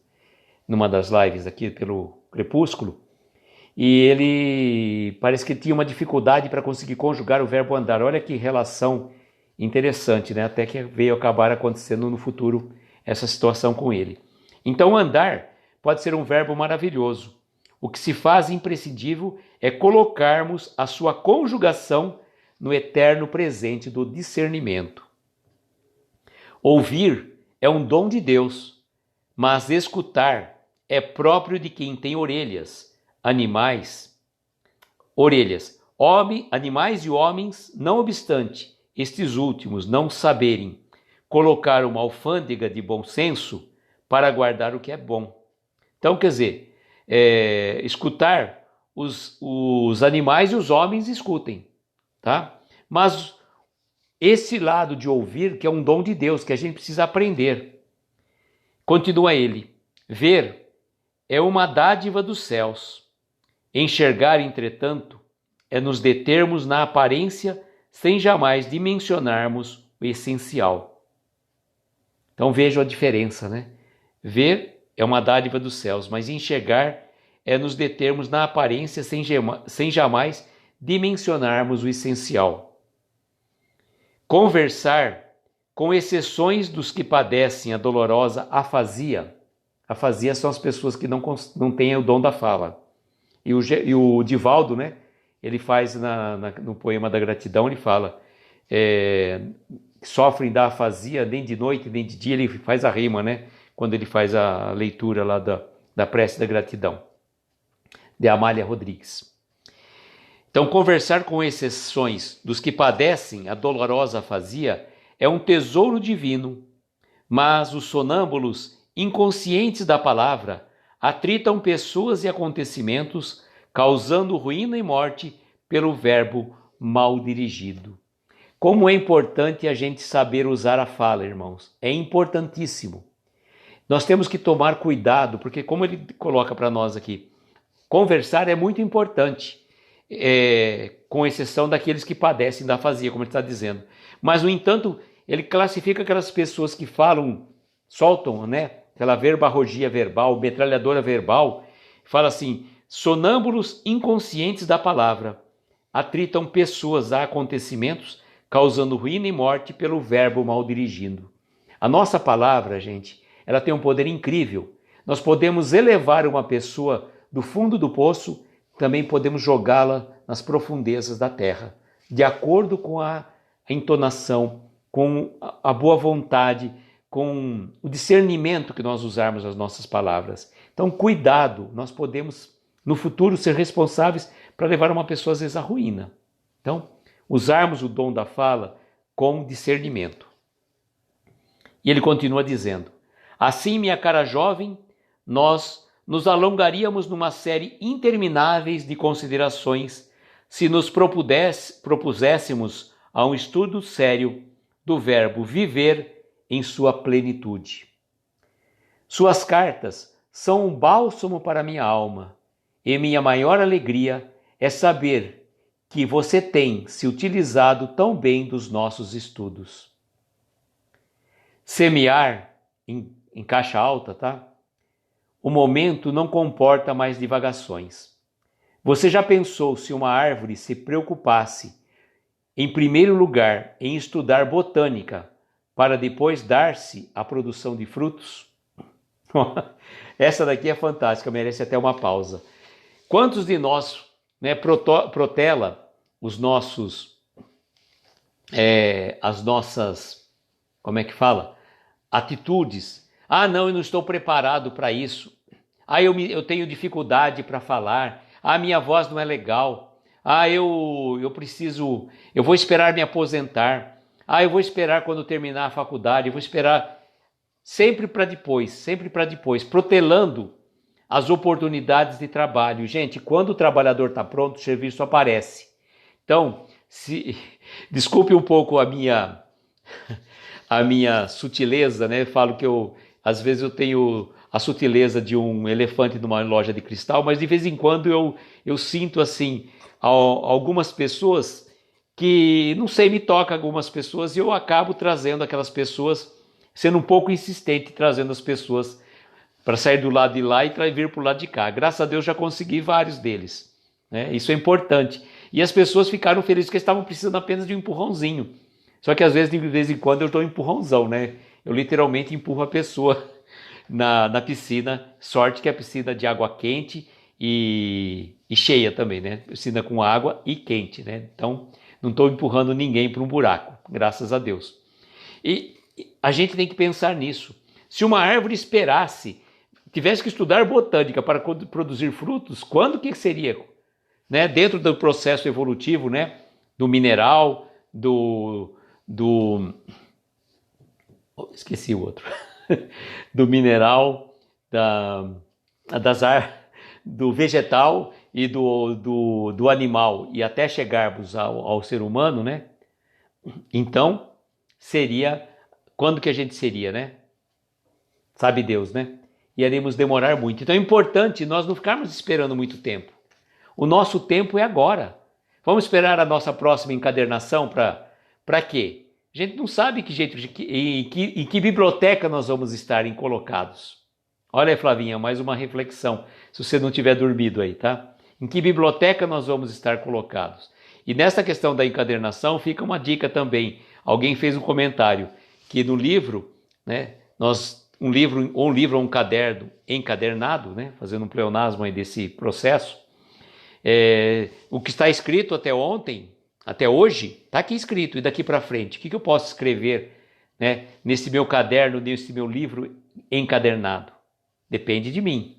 S1: numa das lives aqui pelo Crepúsculo. E ele parece que tinha uma dificuldade para conseguir conjugar o verbo andar. Olha que relação interessante, né? Até que veio acabar acontecendo no futuro essa situação com ele. Então andar pode ser um verbo maravilhoso. O que se faz imprescindível é colocarmos a sua conjugação no eterno presente do discernimento. Ouvir é um dom de Deus, mas escutar é próprio de quem tem orelhas, animais e homens, não obstante estes últimos não saberem colocar uma alfândega de bom senso para guardar o que é bom. Então, quer dizer, escutar os animais e os homens escutem, tá? Mas esse lado de ouvir, que é um dom de Deus, que a gente precisa aprender. Continua ele. Ver é uma dádiva dos céus. Enxergar, entretanto, é nos determos na aparência sem jamais dimensionarmos o essencial. Então vejam a diferença, né? Ver é uma dádiva dos céus, mas enxergar é nos determos na aparência sem jamais dimensionarmos o essencial. Conversar, com exceções dos que padecem a dolorosa afasia. Afasia são as pessoas que não têm o dom da fala. E o Divaldo, né? Ele faz no poema da gratidão, ele fala, sofrem da afasia nem de noite nem de dia, ele faz a rima, né? Quando ele faz a leitura lá da prece da gratidão, de Amália Rodrigues. Então, conversar com exceções dos que padecem a dolorosa afasia é um tesouro divino, mas os sonâmbulos, inconscientes da palavra, atritam pessoas e acontecimentos, causando ruína e morte pelo verbo mal dirigido. Como é importante a gente saber usar a fala, irmãos. É importantíssimo. Nós temos que tomar cuidado, porque como ele coloca para nós aqui, conversar é muito importante, com exceção daqueles que padecem da afasia, como ele está dizendo. Mas, no entanto, ele classifica aquelas pessoas que falam, soltam, né, aquela verborragia verbal, metralhadora verbal, fala assim, sonâmbulos inconscientes da palavra, atritam pessoas a acontecimentos, causando ruína e morte pelo verbo mal dirigindo. A nossa palavra, gente, ela tem um poder incrível. Nós podemos elevar uma pessoa do fundo do poço, também podemos jogá-la nas profundezas da terra, de acordo com a entonação, com a boa vontade, com o discernimento que nós usarmos as nossas palavras. Então, cuidado, nós podemos, no futuro, ser responsáveis para levar uma pessoa, às vezes, à ruína. Então, usarmos o dom da fala com discernimento. E ele continua dizendo, assim, minha cara jovem, nós nos alongaríamos numa série intermináveis de considerações se nos propuséssemos a um estudo sério do verbo viver em sua plenitude. Suas cartas são um bálsamo para minha alma, e minha maior alegria é saber que você tem se utilizado tão bem dos nossos estudos. Semear, em caixa alta, tá? O momento não comporta mais divagações. Você já pensou se uma árvore se preocupasse, em primeiro lugar, em estudar botânica, para depois dar-se a produção de frutos? Essa daqui é fantástica, merece até uma pausa. Quantos de nós, né, protela os nossos, as nossas, como é que fala? Atitudes. Ah, não, eu não estou preparado para isso. Ah, eu tenho dificuldade para falar. Ah, minha voz não é legal. Ah, eu vou esperar me aposentar. Ah, eu vou esperar quando terminar a faculdade. Eu vou esperar sempre para depois, protelando as oportunidades de trabalho. Gente, quando o trabalhador está pronto, o serviço aparece. Então, desculpe um pouco a minha sutileza, né? Falo que às vezes eu tenho a sutileza de um elefante numa loja de cristal, mas de vez em quando eu sinto assim, algumas pessoas que, não sei, me toca algumas pessoas e eu acabo trazendo aquelas pessoas, sendo um pouco insistente, trazendo as pessoas para sair do lado de lá e vir para o lado de cá. Graças a Deus já consegui vários deles, né? Isso é importante. E as pessoas ficaram felizes porque estavam precisando apenas de um empurrãozinho. Só que às vezes, de vez em quando, eu dou um empurrãozão, né? Eu literalmente empurro a pessoa na piscina. Sorte que é piscina de água quente e cheia também, né? Piscina com água e quente, né? Então, não estou empurrando ninguém para um buraco, graças a Deus. E a gente tem que pensar nisso. Se uma árvore tivesse que estudar botânica para produzir frutos, quando que seria? Né? Dentro do processo evolutivo, né? Do mineral, esqueci o outro. Do mineral, do vegetal e do animal, e até chegarmos ao ser humano, né? Então, quando que a gente seria, né? Sabe Deus, né? Iremos demorar muito. Então é importante nós não ficarmos esperando muito tempo. O nosso tempo é agora. Vamos esperar a nossa próxima encadernação para quê? A gente não sabe em que biblioteca nós vamos estar colocados. Olha aí, Flavinha, mais uma reflexão, se você não tiver dormido aí, tá? Em que biblioteca nós vamos estar colocados? E nessa questão da encadernação fica uma dica também. Alguém fez um comentário que no livro, né, um livro ou um caderno encadernado, né, fazendo um pleonasmo aí desse processo, o que está escrito até hoje, está aqui escrito, e daqui para frente, o que eu posso escrever, né, nesse meu caderno, nesse meu livro encadernado? Depende de mim.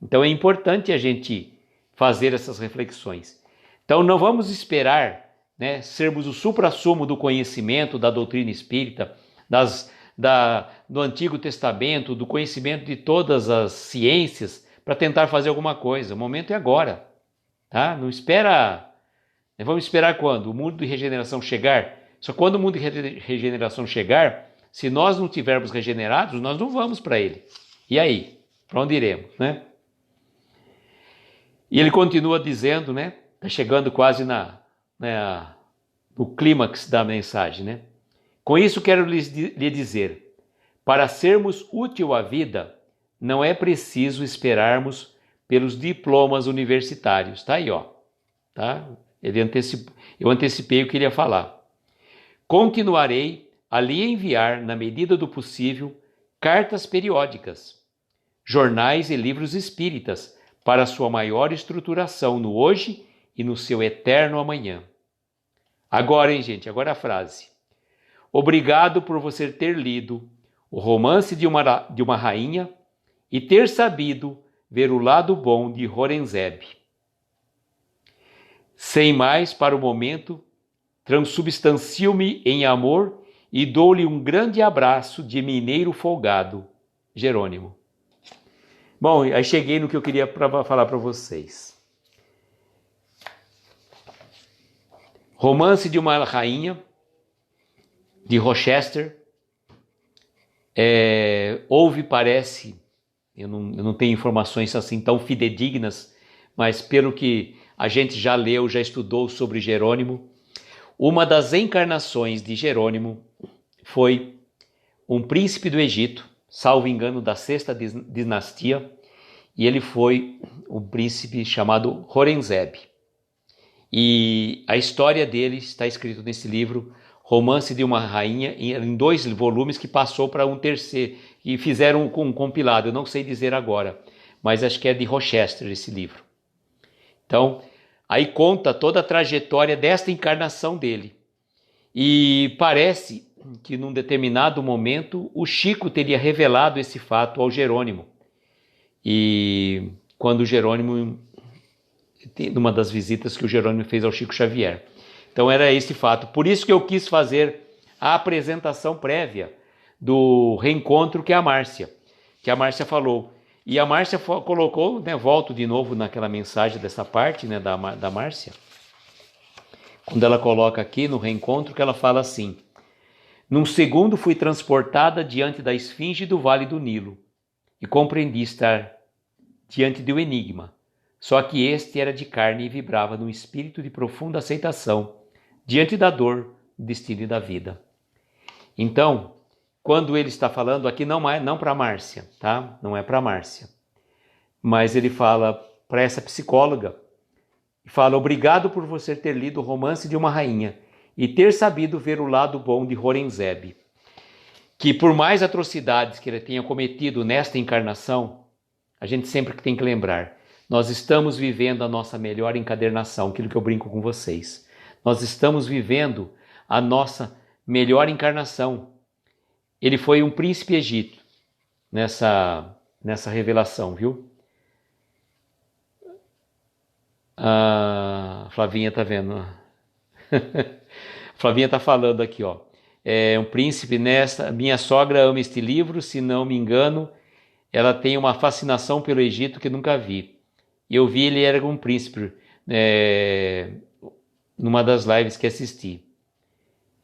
S1: Então é importante a gente fazer essas reflexões. Então não vamos esperar, né, sermos o suprassumo do conhecimento da doutrina espírita, do Antigo Testamento, do conhecimento de todas as ciências para tentar fazer alguma coisa. O momento é agora. Tá? Não espera. Vamos esperar quando? O mundo de regeneração chegar? Só quando o mundo de regeneração chegar, se nós não tivermos regenerados, nós não vamos para ele. E aí? Para onde iremos, né? E ele continua dizendo, né? Está chegando quase no clímax da mensagem, né? Com isso quero lhe dizer, para sermos útil à vida, não é preciso esperarmos pelos diplomas universitários. Tá aí, ó. Tá? Eu antecipei o que ele ia falar. Continuarei a lhe enviar, na medida do possível, cartas periódicas, jornais e livros espíritas, para sua maior estruturação no hoje e no seu eterno amanhã. Agora, hein, gente? Agora a frase. Obrigado por você ter lido O Romance de uma Rainha e ter sabido ver o lado bom de Horenzeb. Sem mais, para o momento, transubstancio-me em amor e dou-lhe um grande abraço de mineiro folgado, Jerônimo. Bom, aí cheguei no que eu queria falar para vocês. Romance de uma Rainha, de Rochester. Parece, eu não tenho informações assim tão fidedignas, mas pelo que a gente já leu, já estudou sobre Jerônimo, uma das encarnações de Jerônimo foi um príncipe do Egito, salvo engano da sexta dinastia, e ele foi um príncipe chamado Horenzeb. E a história dele está escrita nesse livro, Romance de uma Rainha, em 2 volumes que passou para um terceiro, e fizeram um compilado, eu não sei dizer agora, mas acho que é de Rochester esse livro. Então, aí conta toda a trajetória desta encarnação dele. E parece que num determinado momento o Chico teria revelado esse fato ao Jerônimo. E quando o Jerônimo, numa das visitas que o Jerônimo fez ao Chico Xavier. Então era esse fato. Por isso que eu quis fazer a apresentação prévia do reencontro que a Márcia falou. E a Márcia colocou, né, volto de novo naquela mensagem dessa parte, né, da Márcia, quando ela coloca aqui no reencontro, que ela fala assim: num segundo fui transportada diante da esfinge do Vale do Nilo e compreendi estar diante de um enigma, só que este era de carne e vibrava num espírito de profunda aceitação diante da dor, do destino e da vida. Então, quando ele está falando aqui, não para a Márcia, tá? Não é para a Márcia, mas ele fala para essa psicóloga, fala: obrigado por você ter lido o Romance de uma Rainha e ter sabido ver o lado bom de Horenzeb, que por mais atrocidades que ele tenha cometido nesta encarnação, a gente sempre tem que lembrar, nós estamos vivendo a nossa melhor encadernação, aquilo que eu brinco com vocês. Nós estamos vivendo a nossa melhor encarnação. Ele foi um príncipe egípcio nessa revelação, viu? A Flavinha tá vendo. Flavinha tá falando aqui, ó. É um príncipe nessa. Minha sogra ama este livro, se não me engano, ela tem uma fascinação pelo Egito que nunca vi. Eu vi ele era um príncipe numa das lives que assisti.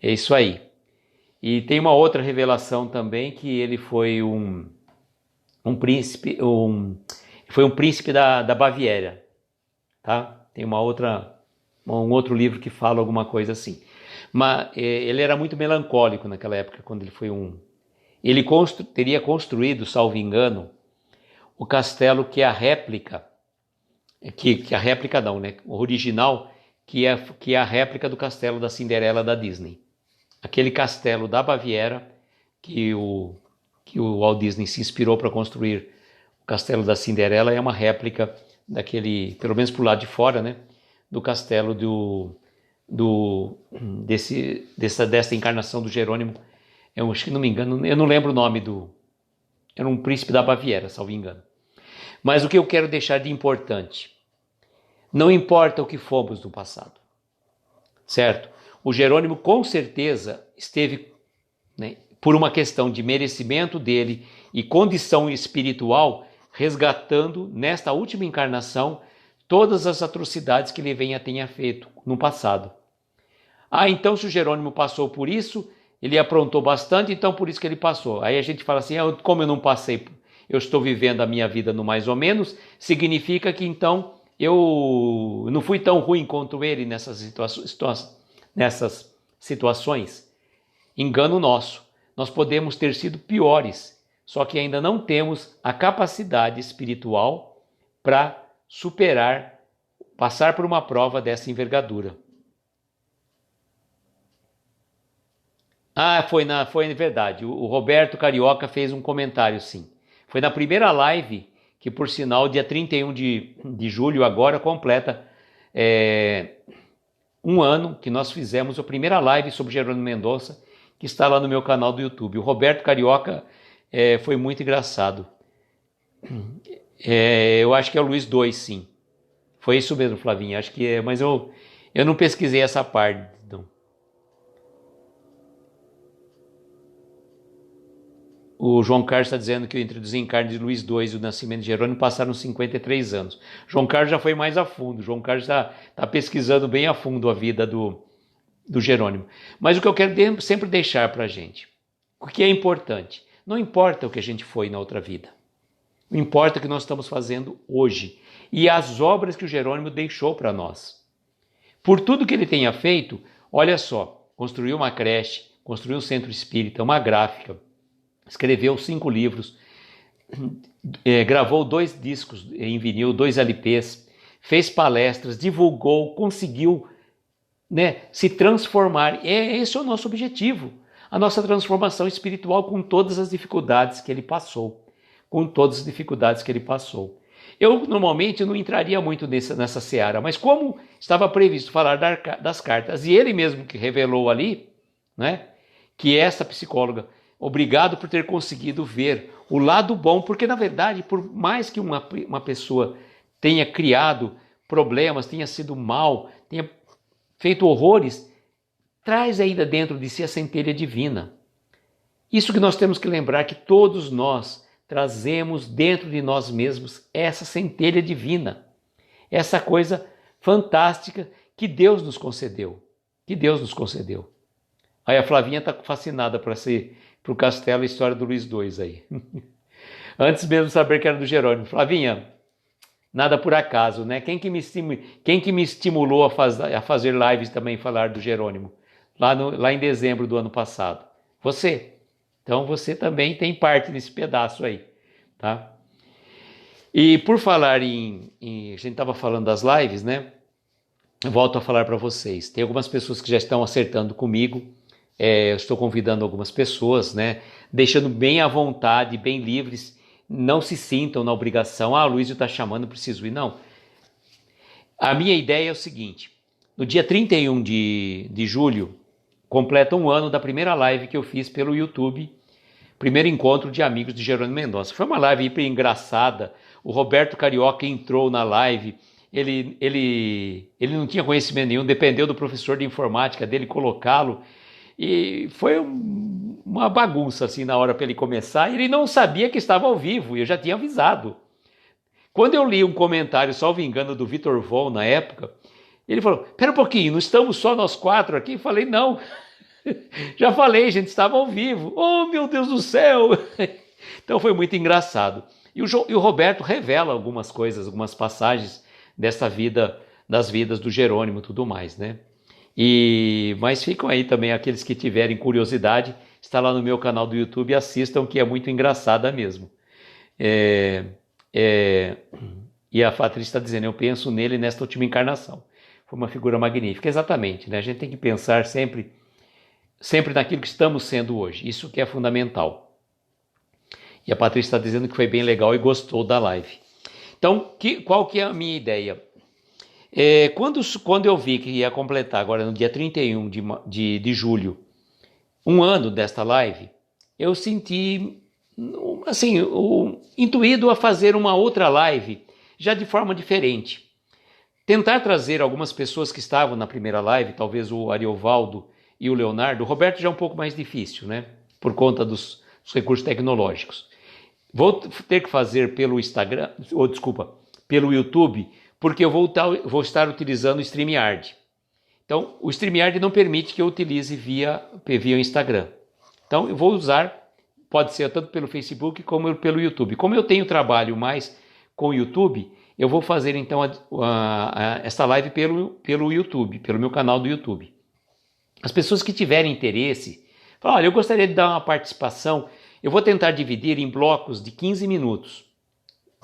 S1: É isso aí. E tem uma outra revelação também, que ele foi um príncipe, foi um príncipe da Baviera, tá? Tem um outro livro que fala alguma coisa assim. Mas ele era muito melancólico naquela época, quando ele foi ele teria construído, salvo engano, o castelo que é a réplica, que a réplica não, né? O original, que é a réplica do castelo da Cinderela da Disney. Aquele castelo da Baviera que o Walt Disney se inspirou para construir o castelo da Cinderela é uma réplica daquele, pelo menos pro lado de fora, né, do castelo dessa encarnação do Jerônimo. Eu acho que, não me engano, eu não lembro o nome era um príncipe da Baviera, salvo engano. Mas o que eu quero deixar de importante, não importa o que fomos no passado, certo? O Jerônimo com certeza esteve, né, por uma questão de merecimento dele e condição espiritual, resgatando nesta última encarnação todas as atrocidades que ele tenha feito no passado. Então se o Jerônimo passou por isso, ele aprontou bastante, então por isso que ele passou. Aí a gente fala assim, como eu não passei, eu estou vivendo a minha vida no mais ou menos, significa que então eu não fui tão ruim quanto ele nessas situações. Engano nosso. Nós podemos ter sido piores, só que ainda não temos a capacidade espiritual para superar, passar por uma prova dessa envergadura. Foi verdade. O Roberto Carioca fez um comentário, sim. Foi na primeira live, que por sinal, dia 31 de julho agora, completa um ano que nós fizemos a primeira live sobre Jerônimo Mendonça, que está lá no meu canal do YouTube. O Roberto Carioca foi muito engraçado. Eu acho que é o Luiz 2, sim. Foi isso mesmo, Flavinha. Acho que é, mas eu não pesquisei essa parte. Não. O João Carlos está dizendo que entre o desencarne de Luiz II e o nascimento de Jerônimo passaram 53 anos. João Carlos já foi mais a fundo. João Carlos está pesquisando bem a fundo a vida do Jerônimo. Mas o que eu quero sempre deixar para a gente, o que é importante, não importa o que a gente foi na outra vida. O que importa é o que nós estamos fazendo hoje e as obras que o Jerônimo deixou para nós. Por tudo que ele tenha feito, olha só, construiu uma creche, construiu um centro espírita, uma gráfica, escreveu 5 livros, gravou 2 discos em vinil, 2 LPs, fez palestras, divulgou, conseguiu né, se transformar. Esse é o nosso objetivo, a nossa transformação espiritual com todas as dificuldades que ele passou. Com todas as dificuldades que ele passou. Eu, normalmente, não entraria muito nessa seara, mas como estava previsto falar das cartas, e ele mesmo que revelou ali, né, que essa psicóloga, obrigado por ter conseguido ver o lado bom, porque, na verdade, por mais que uma pessoa tenha criado problemas, tenha sido mal, tenha feito horrores, traz ainda dentro de si a centelha divina. Isso que nós temos que lembrar, que todos nós trazemos dentro de nós mesmos essa centelha divina, essa coisa fantástica que Deus nos concedeu, que Deus nos concedeu. Aí a Flavinha está fascinada para o Castelo, a história do Luís II aí. Antes mesmo de saber que era do Jerônimo. Flavinha, nada por acaso, né? Quem que me estimulou a fazer lives também falar do Jerônimo? Lá em dezembro do ano passado. Você. Então você também tem parte nesse pedaço aí, tá? E por falar a gente estava falando das lives, né? Eu volto a falar para vocês. Tem algumas pessoas que já estão acertando comigo. Eu estou convidando algumas pessoas, né? Deixando bem à vontade, bem livres. Não se sintam na obrigação. Ah, o Luísio está chamando, preciso ir. Não. A minha ideia é o seguinte. No dia 31 de julho, completa um ano da primeira live que eu fiz pelo YouTube. Primeiro encontro de amigos de Jerônimo Mendonça. Foi uma live hiper engraçada. O Roberto Carioca entrou na live. Ele não tinha conhecimento nenhum, dependeu do professor de informática dele colocá-lo. E foi uma bagunça assim na hora para ele começar. Ele não sabia que estava ao vivo, e eu já tinha avisado. Quando eu li um comentário, salvo engano, do Vitor Von na época, ele falou, pera um pouquinho, não estamos só nós quatro aqui? Eu falei, não. Já falei, gente, estava ao vivo. Oh, meu Deus do céu! Então foi muito engraçado. E o Roberto revela algumas coisas, algumas passagens dessa vida, das vidas do Jerônimo e tudo mais, né? Mas ficam aí também aqueles que tiverem curiosidade, está lá no meu canal do YouTube, assistam, que é muito engraçada mesmo. E a Patrícia está dizendo, eu penso nele nesta última encarnação. Foi uma figura magnífica, exatamente, né? A gente tem que pensar sempre naquilo que estamos sendo hoje. Isso que é fundamental. E a Patrícia está dizendo que foi bem legal e gostou da live. Então, qual que é a minha ideia? Quando eu vi que ia completar agora no dia 31 de julho, um ano desta live, eu senti, assim, intuído a fazer uma outra live, já de forma diferente. Tentar trazer algumas pessoas que estavam na primeira live, talvez o Ariovaldo e o Leonardo. O Roberto já é um pouco mais difícil, né? Por conta dos recursos tecnológicos. Vou ter que fazer pelo Instagram, pelo YouTube, porque eu vou estar utilizando o StreamYard. Então, o StreamYard não permite que eu utilize via Instagram. Então, eu vou usar, pode ser tanto pelo Facebook como pelo YouTube. Como eu tenho trabalho mais com o YouTube, eu vou fazer então essa live pelo YouTube, pelo meu canal do YouTube. As pessoas que tiverem interesse, falam, olha, eu gostaria de dar uma participação, eu vou tentar dividir em blocos de 15 minutos.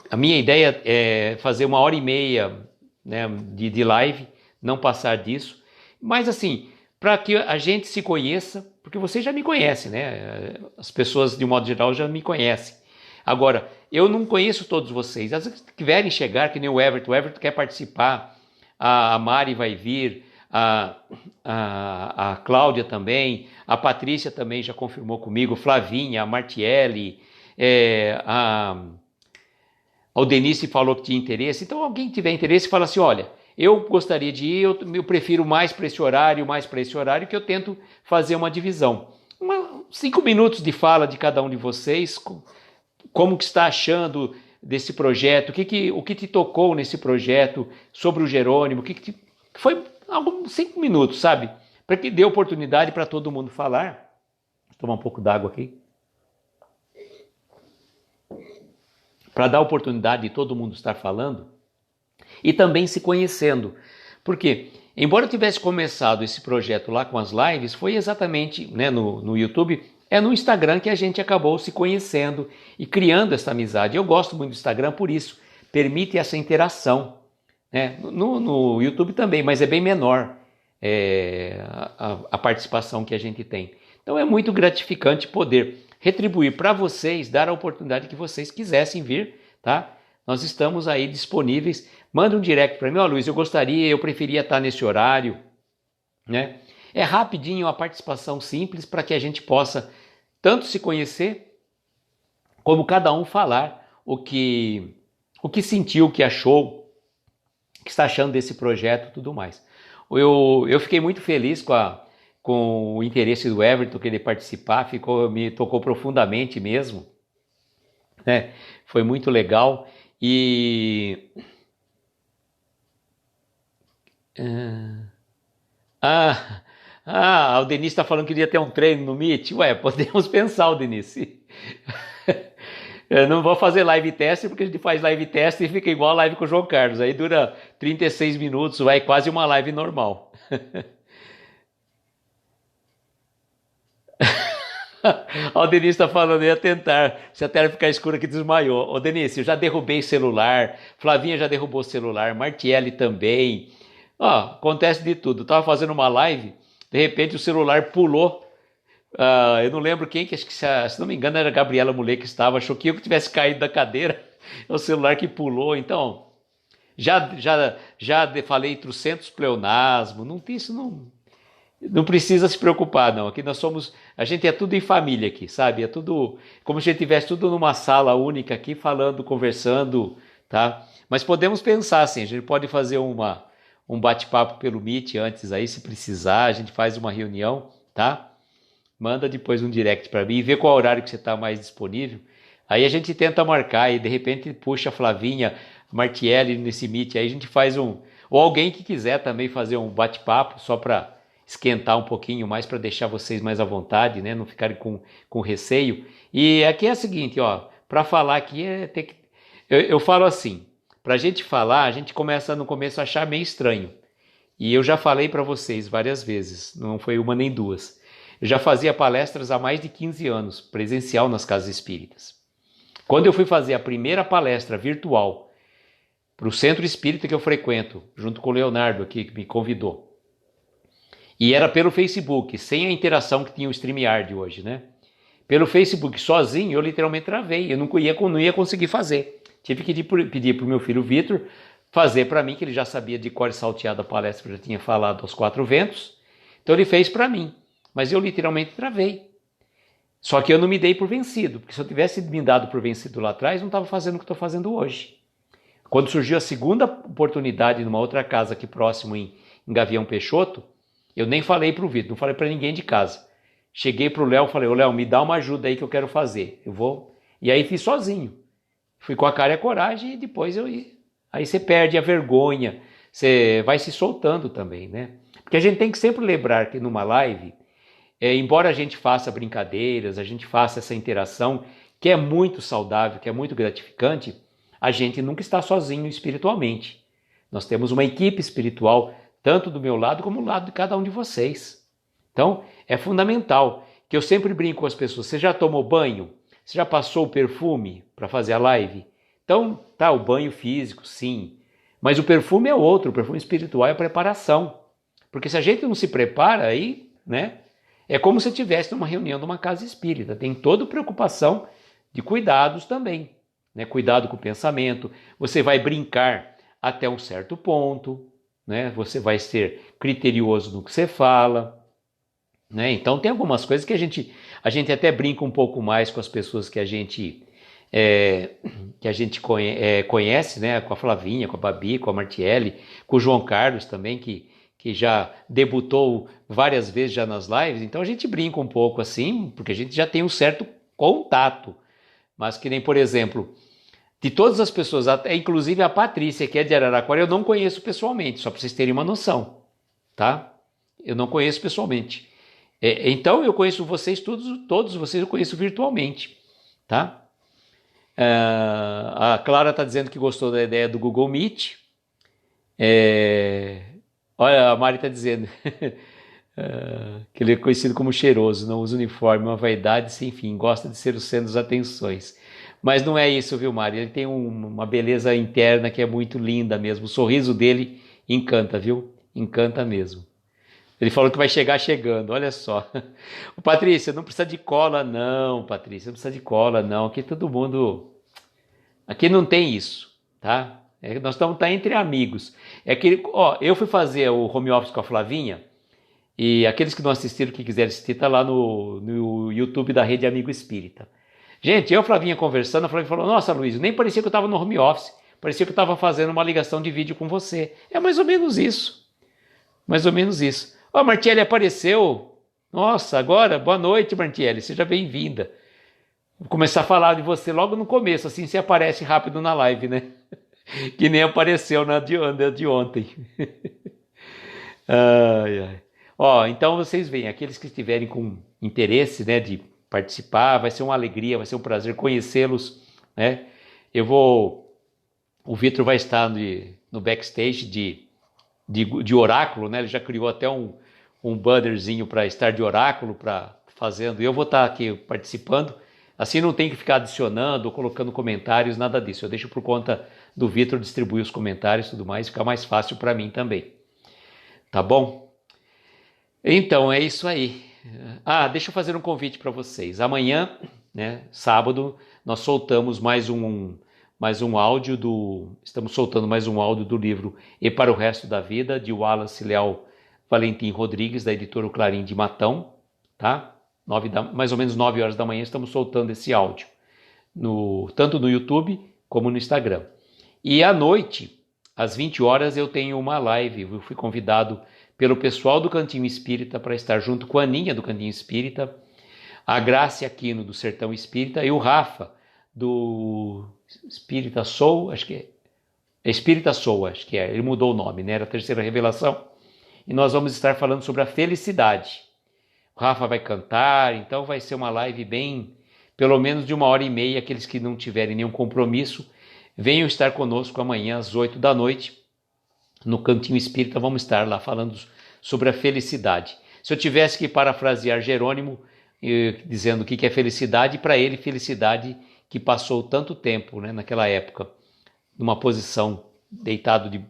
S1: A minha ideia é fazer 1h30, né, de live, não passar disso. Mas assim, para que a gente se conheça, porque vocês já me conhecem, né? As pessoas, de um modo geral, já me conhecem. Agora, eu não conheço todos vocês. Às vezes quiserem chegar, que nem o Everton quer participar, a Mari vai vir, a Cláudia também, a Patrícia também já confirmou comigo, Flavinha, a Martielli, o Denise falou que tinha interesse. Então alguém tiver interesse fala assim, olha, eu gostaria de ir, eu prefiro mais para esse horário, que eu tento fazer uma divisão. 5 minutos de fala de cada um de vocês, como que está achando desse projeto, o que te tocou nesse projeto, sobre o Jerônimo, foi 5 minutos, sabe? Para que dê oportunidade para todo mundo falar. Vou tomar um pouco d'água aqui. Para dar oportunidade de todo mundo estar falando e também se conhecendo. Porque, embora eu tivesse começado esse projeto lá com as lives, foi exatamente, né, no YouTube, no Instagram que a gente acabou se conhecendo e criando essa amizade. Eu gosto muito do Instagram por isso, permite essa interação. No YouTube também, mas é bem menor. a participação que a gente tem. Então é muito gratificante poder retribuir para vocês, dar a oportunidade que vocês quisessem vir, tá? Nós estamos aí disponíveis. Manda um direct para mim, ó, Luiz, eu preferia estar nesse horário, né? É rapidinho, uma participação simples para que a gente possa tanto se conhecer, como cada um falar o que sentiu, o que achou, o que está achando desse projeto e tudo mais. Eu fiquei muito feliz com o interesse do Everton, que ele participar, me tocou profundamente mesmo, né? Foi muito legal. E o Denise está falando que queria ter um treino no Meet. Ué, podemos pensar, o Denise. Eu não vou fazer live teste, porque a gente faz live teste e fica igual a live com o João Carlos. Aí dura 36 minutos, vai quase uma live normal. O Denise está falando, eu ia tentar. Se a tela ficar escura que desmaiou. Ô Denise, eu já derrubei celular. Flavinha já derrubou celular. Martiele também. Ó, acontece de tudo. Eu tava fazendo uma live, de repente o celular pulou. Eu não lembro quem, que acho que se não me engano era a Gabriela Mulher que estava. Achou que eu tivesse caído da cadeira. É o celular que pulou. Então, já falei trocentos pleonasmo. Isso não precisa se preocupar, não. Aqui a gente é tudo em família aqui, sabe? É tudo como se a gente estivesse tudo numa sala única aqui, falando, conversando, tá? Mas podemos pensar assim, a gente pode fazer um bate-papo pelo Meet antes aí, se precisar, a gente faz uma reunião, tá? Manda depois um direct para mim e vê qual horário que você está mais disponível. Aí a gente tenta marcar e de repente puxa a Flavinha, a Martiele nesse Meet, aí a gente faz ou alguém que quiser também fazer um bate-papo só para esquentar um pouquinho mais, para deixar vocês mais à vontade, né? Não ficarem com receio. E aqui é o seguinte, ó, para falar aqui eu falo assim, para a gente falar, a gente começa no começo a achar meio estranho. E eu já falei para vocês várias vezes, não foi uma nem duas. Eu já fazia palestras há mais de 15 anos, presencial nas casas espíritas. Quando eu fui fazer a primeira palestra virtual para o centro espírita que eu frequento, junto com o Leonardo aqui, que me convidou, e era pelo Facebook, sem a interação que tinha o StreamYard hoje, né? Pelo Facebook sozinho, eu literalmente travei. Eu não ia conseguir fazer. Tive que pedir para o meu filho Vitor fazer para mim, que ele já sabia de cor e salteado a palestra que eu já tinha falado aos 4 ventos. Então ele fez para mim. Mas eu literalmente travei. Só que eu não me dei por vencido. Porque se eu tivesse me dado por vencido lá atrás, não estava fazendo o que estou fazendo hoje. Quando surgiu a segunda oportunidade numa outra casa aqui próximo em Gavião Peixoto, eu nem falei para o Vitor, não falei para ninguém de casa. Cheguei para o Léo e falei, ô Léo, me dá uma ajuda aí que eu quero fazer. Eu vou. E aí fiz sozinho. Fui com a cara e a coragem e depois aí você perde a vergonha, você vai se soltando também, né? Porque a gente tem que sempre lembrar que numa live, embora a gente faça brincadeiras, a gente faça essa interação, que é muito saudável, que é muito gratificante, a gente nunca está sozinho espiritualmente. Nós temos uma equipe espiritual, tanto do meu lado como do lado de cada um de vocês. Então, é fundamental que eu sempre brinco com as pessoas. Você já tomou banho? Você já passou o perfume para fazer a live? Então, tá, o banho físico, sim. Mas o perfume é outro, o perfume espiritual é a preparação. Porque se a gente não se prepara aí, né? É como se estivesse numa reunião de uma casa espírita. Tem toda preocupação de cuidados também, né? Cuidado com o pensamento. Você vai brincar até um certo ponto, né? Você vai ser criterioso no que você fala, né? Então tem algumas coisas que a gente até brinca um pouco mais com as pessoas que a gente conhece, né? Com a Flavinha, com a Babi, com a Martiele, com o João Carlos também, que já debutou várias vezes já nas lives. Então a gente brinca um pouco assim, porque a gente já tem um certo contato. Mas que nem, por exemplo, de todas as pessoas, até inclusive a Patrícia, que é de Araraquara, eu não conheço pessoalmente, só para vocês terem uma noção, tá? Eu não conheço pessoalmente. Então eu conheço vocês, todos vocês eu conheço virtualmente, tá? A Clara está dizendo que gostou da ideia do Google Meet. Olha, a Mari está dizendo que ele é conhecido como cheiroso, não usa uniforme, uma vaidade sem fim, gosta de ser o centro das atenções. Mas não é isso, viu, Mari? Ele tem uma beleza interna que é muito linda mesmo. O sorriso dele encanta, viu? Encanta mesmo. Ele falou que vai chegar chegando, olha só. O Patrícia, não precisa de cola, não, Patrícia, não precisa de cola, não. Aqui todo mundo. Aqui não tem isso, tá? Nós estamos tá entre amigos. É que, ó, eu fui fazer o home office com a Flavinha, e aqueles que não assistiram, que quiserem assistir, tá lá no YouTube da Rede Amigo Espírita. Gente, eu e a Flavinha conversando, a Flavinha falou: Nossa, Luiz, nem parecia que eu estava no home office, parecia que eu estava fazendo uma ligação de vídeo com você. É mais ou menos isso. Mais ou menos isso. Ó, a Martiele apareceu. Nossa, agora, boa noite, Martiele, seja bem-vinda. Vou começar a falar de você logo no começo, assim você aparece rápido na live, né? Que nem apareceu na de ontem. Ai, ai. Ó, então vocês veem, aqueles que estiverem com interesse, né, de participar, vai ser uma alegria, vai ser um prazer conhecê-los, né? O Vitor vai estar no backstage de oráculo, né? Ele já criou até um bannerzinho para estar de oráculo, para fazendo. Eu vou estar aqui participando. Assim não tem que ficar adicionando ou colocando comentários, nada disso. Eu deixo por conta do Vitor distribuir os comentários e tudo mais, fica mais fácil para mim também. Tá bom? Então, é isso aí. Ah, deixa eu fazer um convite para vocês. Amanhã, né, sábado, nós soltamos mais um áudio estamos soltando mais um áudio do livro E para o Resto da Vida, de Wallace Leal Valentim Rodrigues, da editora O Clarim de Matão, tá? Mais ou menos 9 horas da manhã estamos soltando esse áudio, tanto no YouTube como no Instagram. E à noite, às 20 horas, eu tenho uma live. Eu fui convidado pelo pessoal do Cantinho Espírita para estar junto com a Aninha do Cantinho Espírita, a Graça Aquino do Sertão Espírita e o Rafa do Espírita Soul, acho que é Espírita Soul, acho que é. Ele mudou o nome, né? Era a terceira revelação. E nós vamos estar falando sobre a felicidade. O Rafa vai cantar, então vai ser uma live bem, pelo menos de 1h30. Aqueles que não tiverem nenhum compromisso, venham estar conosco amanhã às 8 da noite. No Cantinho Espírita vamos estar lá falando sobre a felicidade. Se eu tivesse que parafrasear Jerônimo, dizendo o que é felicidade, para ele felicidade que passou tanto tempo, né, naquela época, numa posição deitado de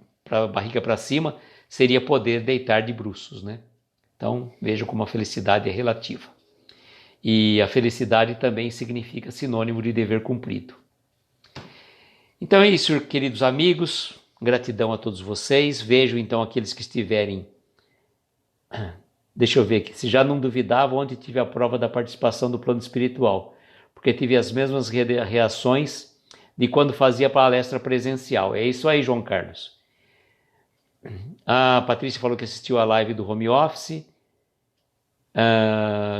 S1: barriga para cima, seria poder deitar de bruços, né? Então veja como a felicidade é relativa. E a felicidade também significa sinônimo de dever cumprido. Então é isso, queridos amigos. Gratidão a todos vocês. Vejo então aqueles que estiverem. Deixa eu ver aqui. Se já não duvidavam, ontem tive a prova da participação do plano espiritual, porque tive as mesmas reações de quando fazia palestra presencial. É isso aí, João Carlos. A Patrícia falou que assistiu a live do home office.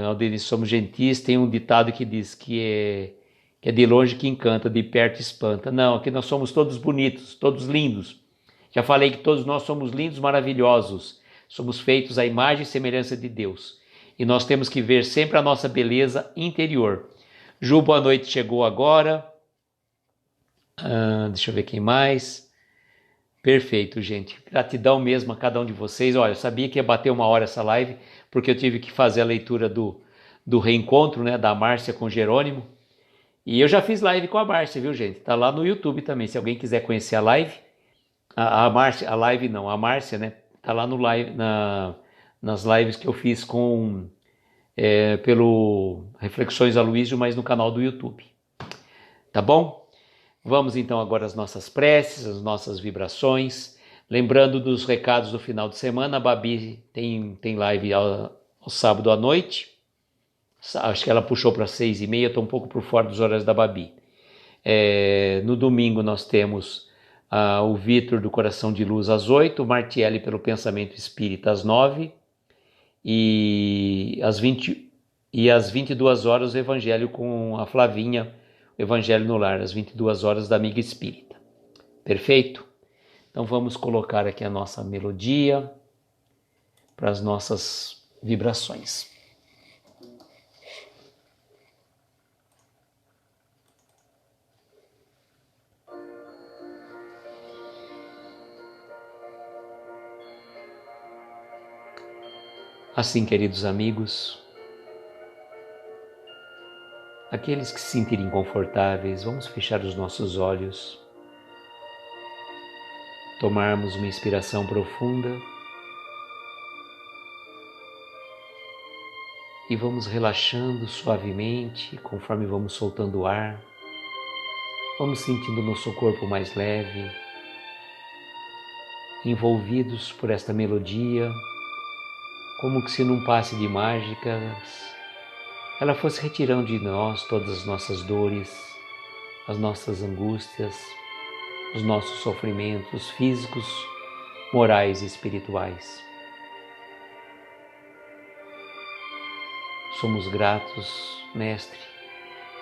S1: Aldenis, somos gentis. Tem um ditado que diz que é de longe que encanta, de perto espanta. Não, aqui nós somos todos bonitos, todos lindos. Já falei que todos nós somos lindos, maravilhosos. Somos feitos à imagem e semelhança de Deus. E nós temos que ver sempre a nossa beleza interior. Ju, boa noite, chegou agora. Deixa eu ver quem mais. Perfeito, gente. Gratidão mesmo a cada um de vocês. Olha, eu sabia que ia bater 1 hora essa live, porque eu tive que fazer a leitura do reencontro, né, da Márcia com Jerônimo. E eu já fiz live com a Márcia, viu, gente? Tá lá no YouTube também, se alguém quiser conhecer a live. A Márcia, a live não, a Márcia, né? Tá lá no live, nas lives que eu fiz pelo Reflexões Aloysio, mas no canal do YouTube. Tá bom? Vamos então agora às nossas preces, às nossas vibrações. Lembrando dos recados do final de semana, a Babi tem live ao sábado à noite. Acho que ela puxou para 6h30, estou um pouco por fora dos horários da Babi. No domingo nós temos o Vitor do Coração de Luz às 8, o Martiele pelo Pensamento Espírita às 9 e às 22 horas o Evangelho com a Flavinha, o Evangelho no Lar, às 22 horas da Amiga Espírita. Perfeito? Então vamos colocar aqui a nossa melodia para as nossas vibrações. Assim, queridos amigos, aqueles que se sentirem confortáveis, vamos fechar os nossos olhos, tomarmos uma inspiração profunda e vamos relaxando suavemente conforme vamos soltando o ar. Vamos sentindo nosso corpo mais leve, envolvidos por esta melodia, como que se num passe de mágicas ela fosse retirando de nós todas as nossas dores, as nossas angústias, os nossos sofrimentos físicos, morais e espirituais. Somos gratos, Mestre,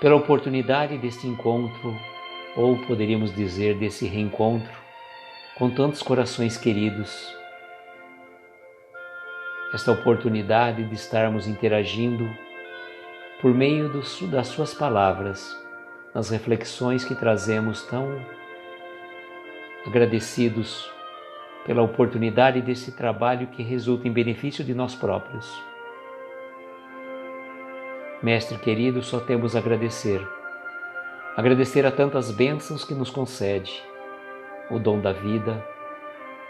S1: pela oportunidade deste encontro, ou poderíamos dizer desse reencontro, com tantos corações queridos. Esta oportunidade de estarmos interagindo por meio das suas palavras, nas reflexões que trazemos, tão agradecidos pela oportunidade desse trabalho que resulta em benefício de nós próprios. Mestre querido, só temos a agradecer. Agradecer a tantas bênçãos que nos concede, o dom da vida,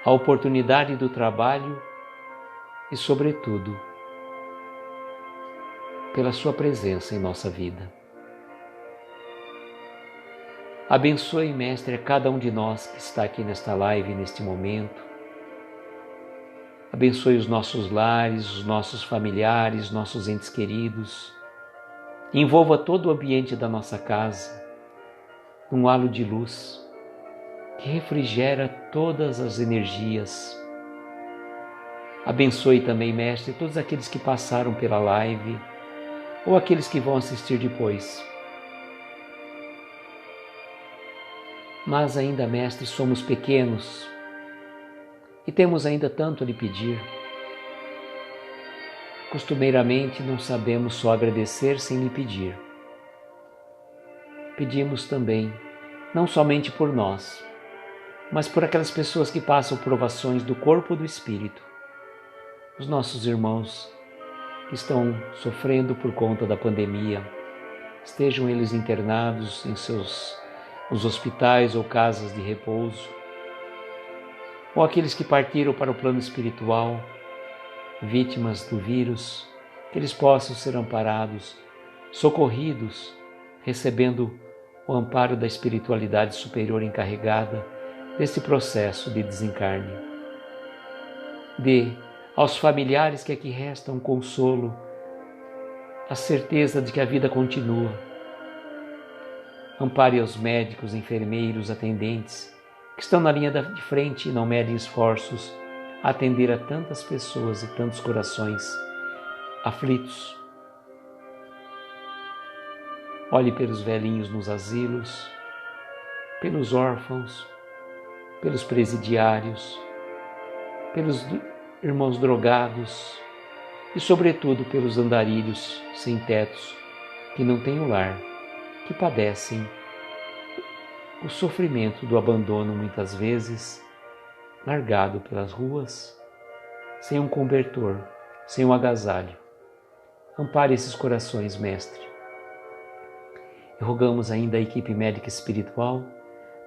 S1: a oportunidade do trabalho e, sobretudo, pela sua presença em nossa vida. Abençoe, Mestre, a cada um de nós que está aqui nesta live, neste momento. Abençoe os nossos lares, os nossos familiares, nossos entes queridos. Envolva todo o ambiente da nossa casa num halo de luz que refrigera todas as energias. Abençoe também, Mestre, todos aqueles que passaram pela live ou aqueles que vão assistir depois. Mas ainda, Mestre, somos pequenos e temos ainda tanto a lhe pedir. Costumeiramente não sabemos só agradecer sem lhe pedir. Pedimos também, não somente por nós, mas por aquelas pessoas que passam provações do corpo e do espírito, os nossos irmãos que estão sofrendo por conta da pandemia, estejam eles internados em os hospitais ou casas de repouso, ou aqueles que partiram para o plano espiritual, vítimas do vírus, que eles possam ser amparados, socorridos, recebendo o amparo da espiritualidade superior encarregada desse processo de desencarne. Dê aos familiares que aqui restam consolo, a certeza de que a vida continua. Ampare aos médicos, enfermeiros, atendentes, que estão na linha de frente e não medem esforços a atender a tantas pessoas e tantos corações aflitos. Olhe pelos velhinhos nos asilos, pelos órfãos, pelos presidiários, pelos irmãos drogados e, sobretudo, pelos andarilhos sem tetos que não têm o lar, que padecem o sofrimento do abandono, muitas vezes largado pelas ruas, sem um cobertor, sem um agasalho. Ampare esses corações, Mestre. E rogamos ainda a equipe médica espiritual,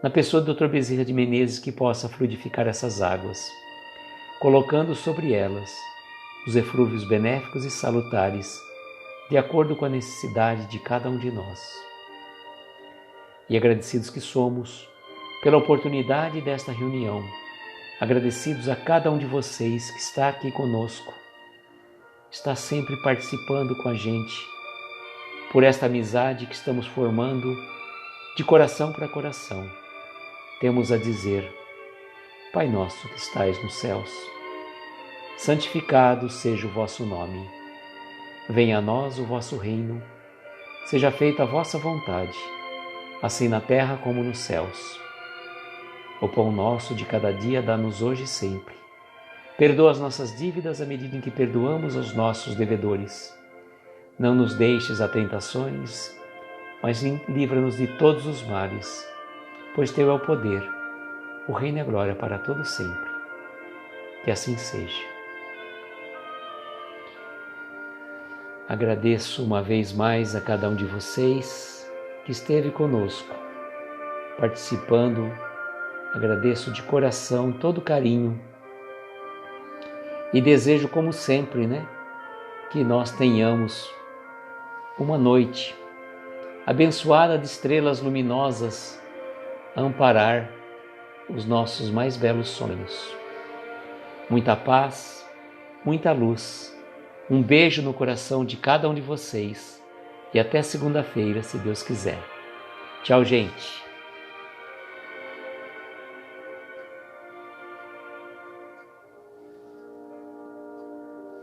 S1: na pessoa do Dr. Bezerra de Menezes, que possa fluidificar essas águas, colocando sobre elas os eflúvios benéficos e salutares, de acordo com a necessidade de cada um de nós. E agradecidos que somos pela oportunidade desta reunião, agradecidos a cada um de vocês que está aqui conosco, está sempre participando com a gente, por esta amizade que estamos formando de coração para coração. Temos a dizer: Pai nosso que estais nos céus, santificado seja o vosso nome. Venha a nós o vosso reino, seja feita a vossa vontade, assim na terra como nos céus. O pão nosso de cada dia dá-nos hoje e sempre. Perdoa as nossas dívidas à medida em que perdoamos aos nossos devedores. Não nos deixes a tentações, mas livra-nos de todos os males, pois teu é o poder, o reino e a glória para todo sempre. Que assim seja. Agradeço uma vez mais a cada um de vocês que esteve conosco, participando. Agradeço de coração todo o carinho e desejo, como sempre, que que nós tenhamos uma noite abençoada de estrelas luminosas a amparar os nossos mais belos sonhos. Muita paz, muita luz, um beijo no coração de cada um de vocês e até segunda-feira, se Deus quiser. Tchau, gente!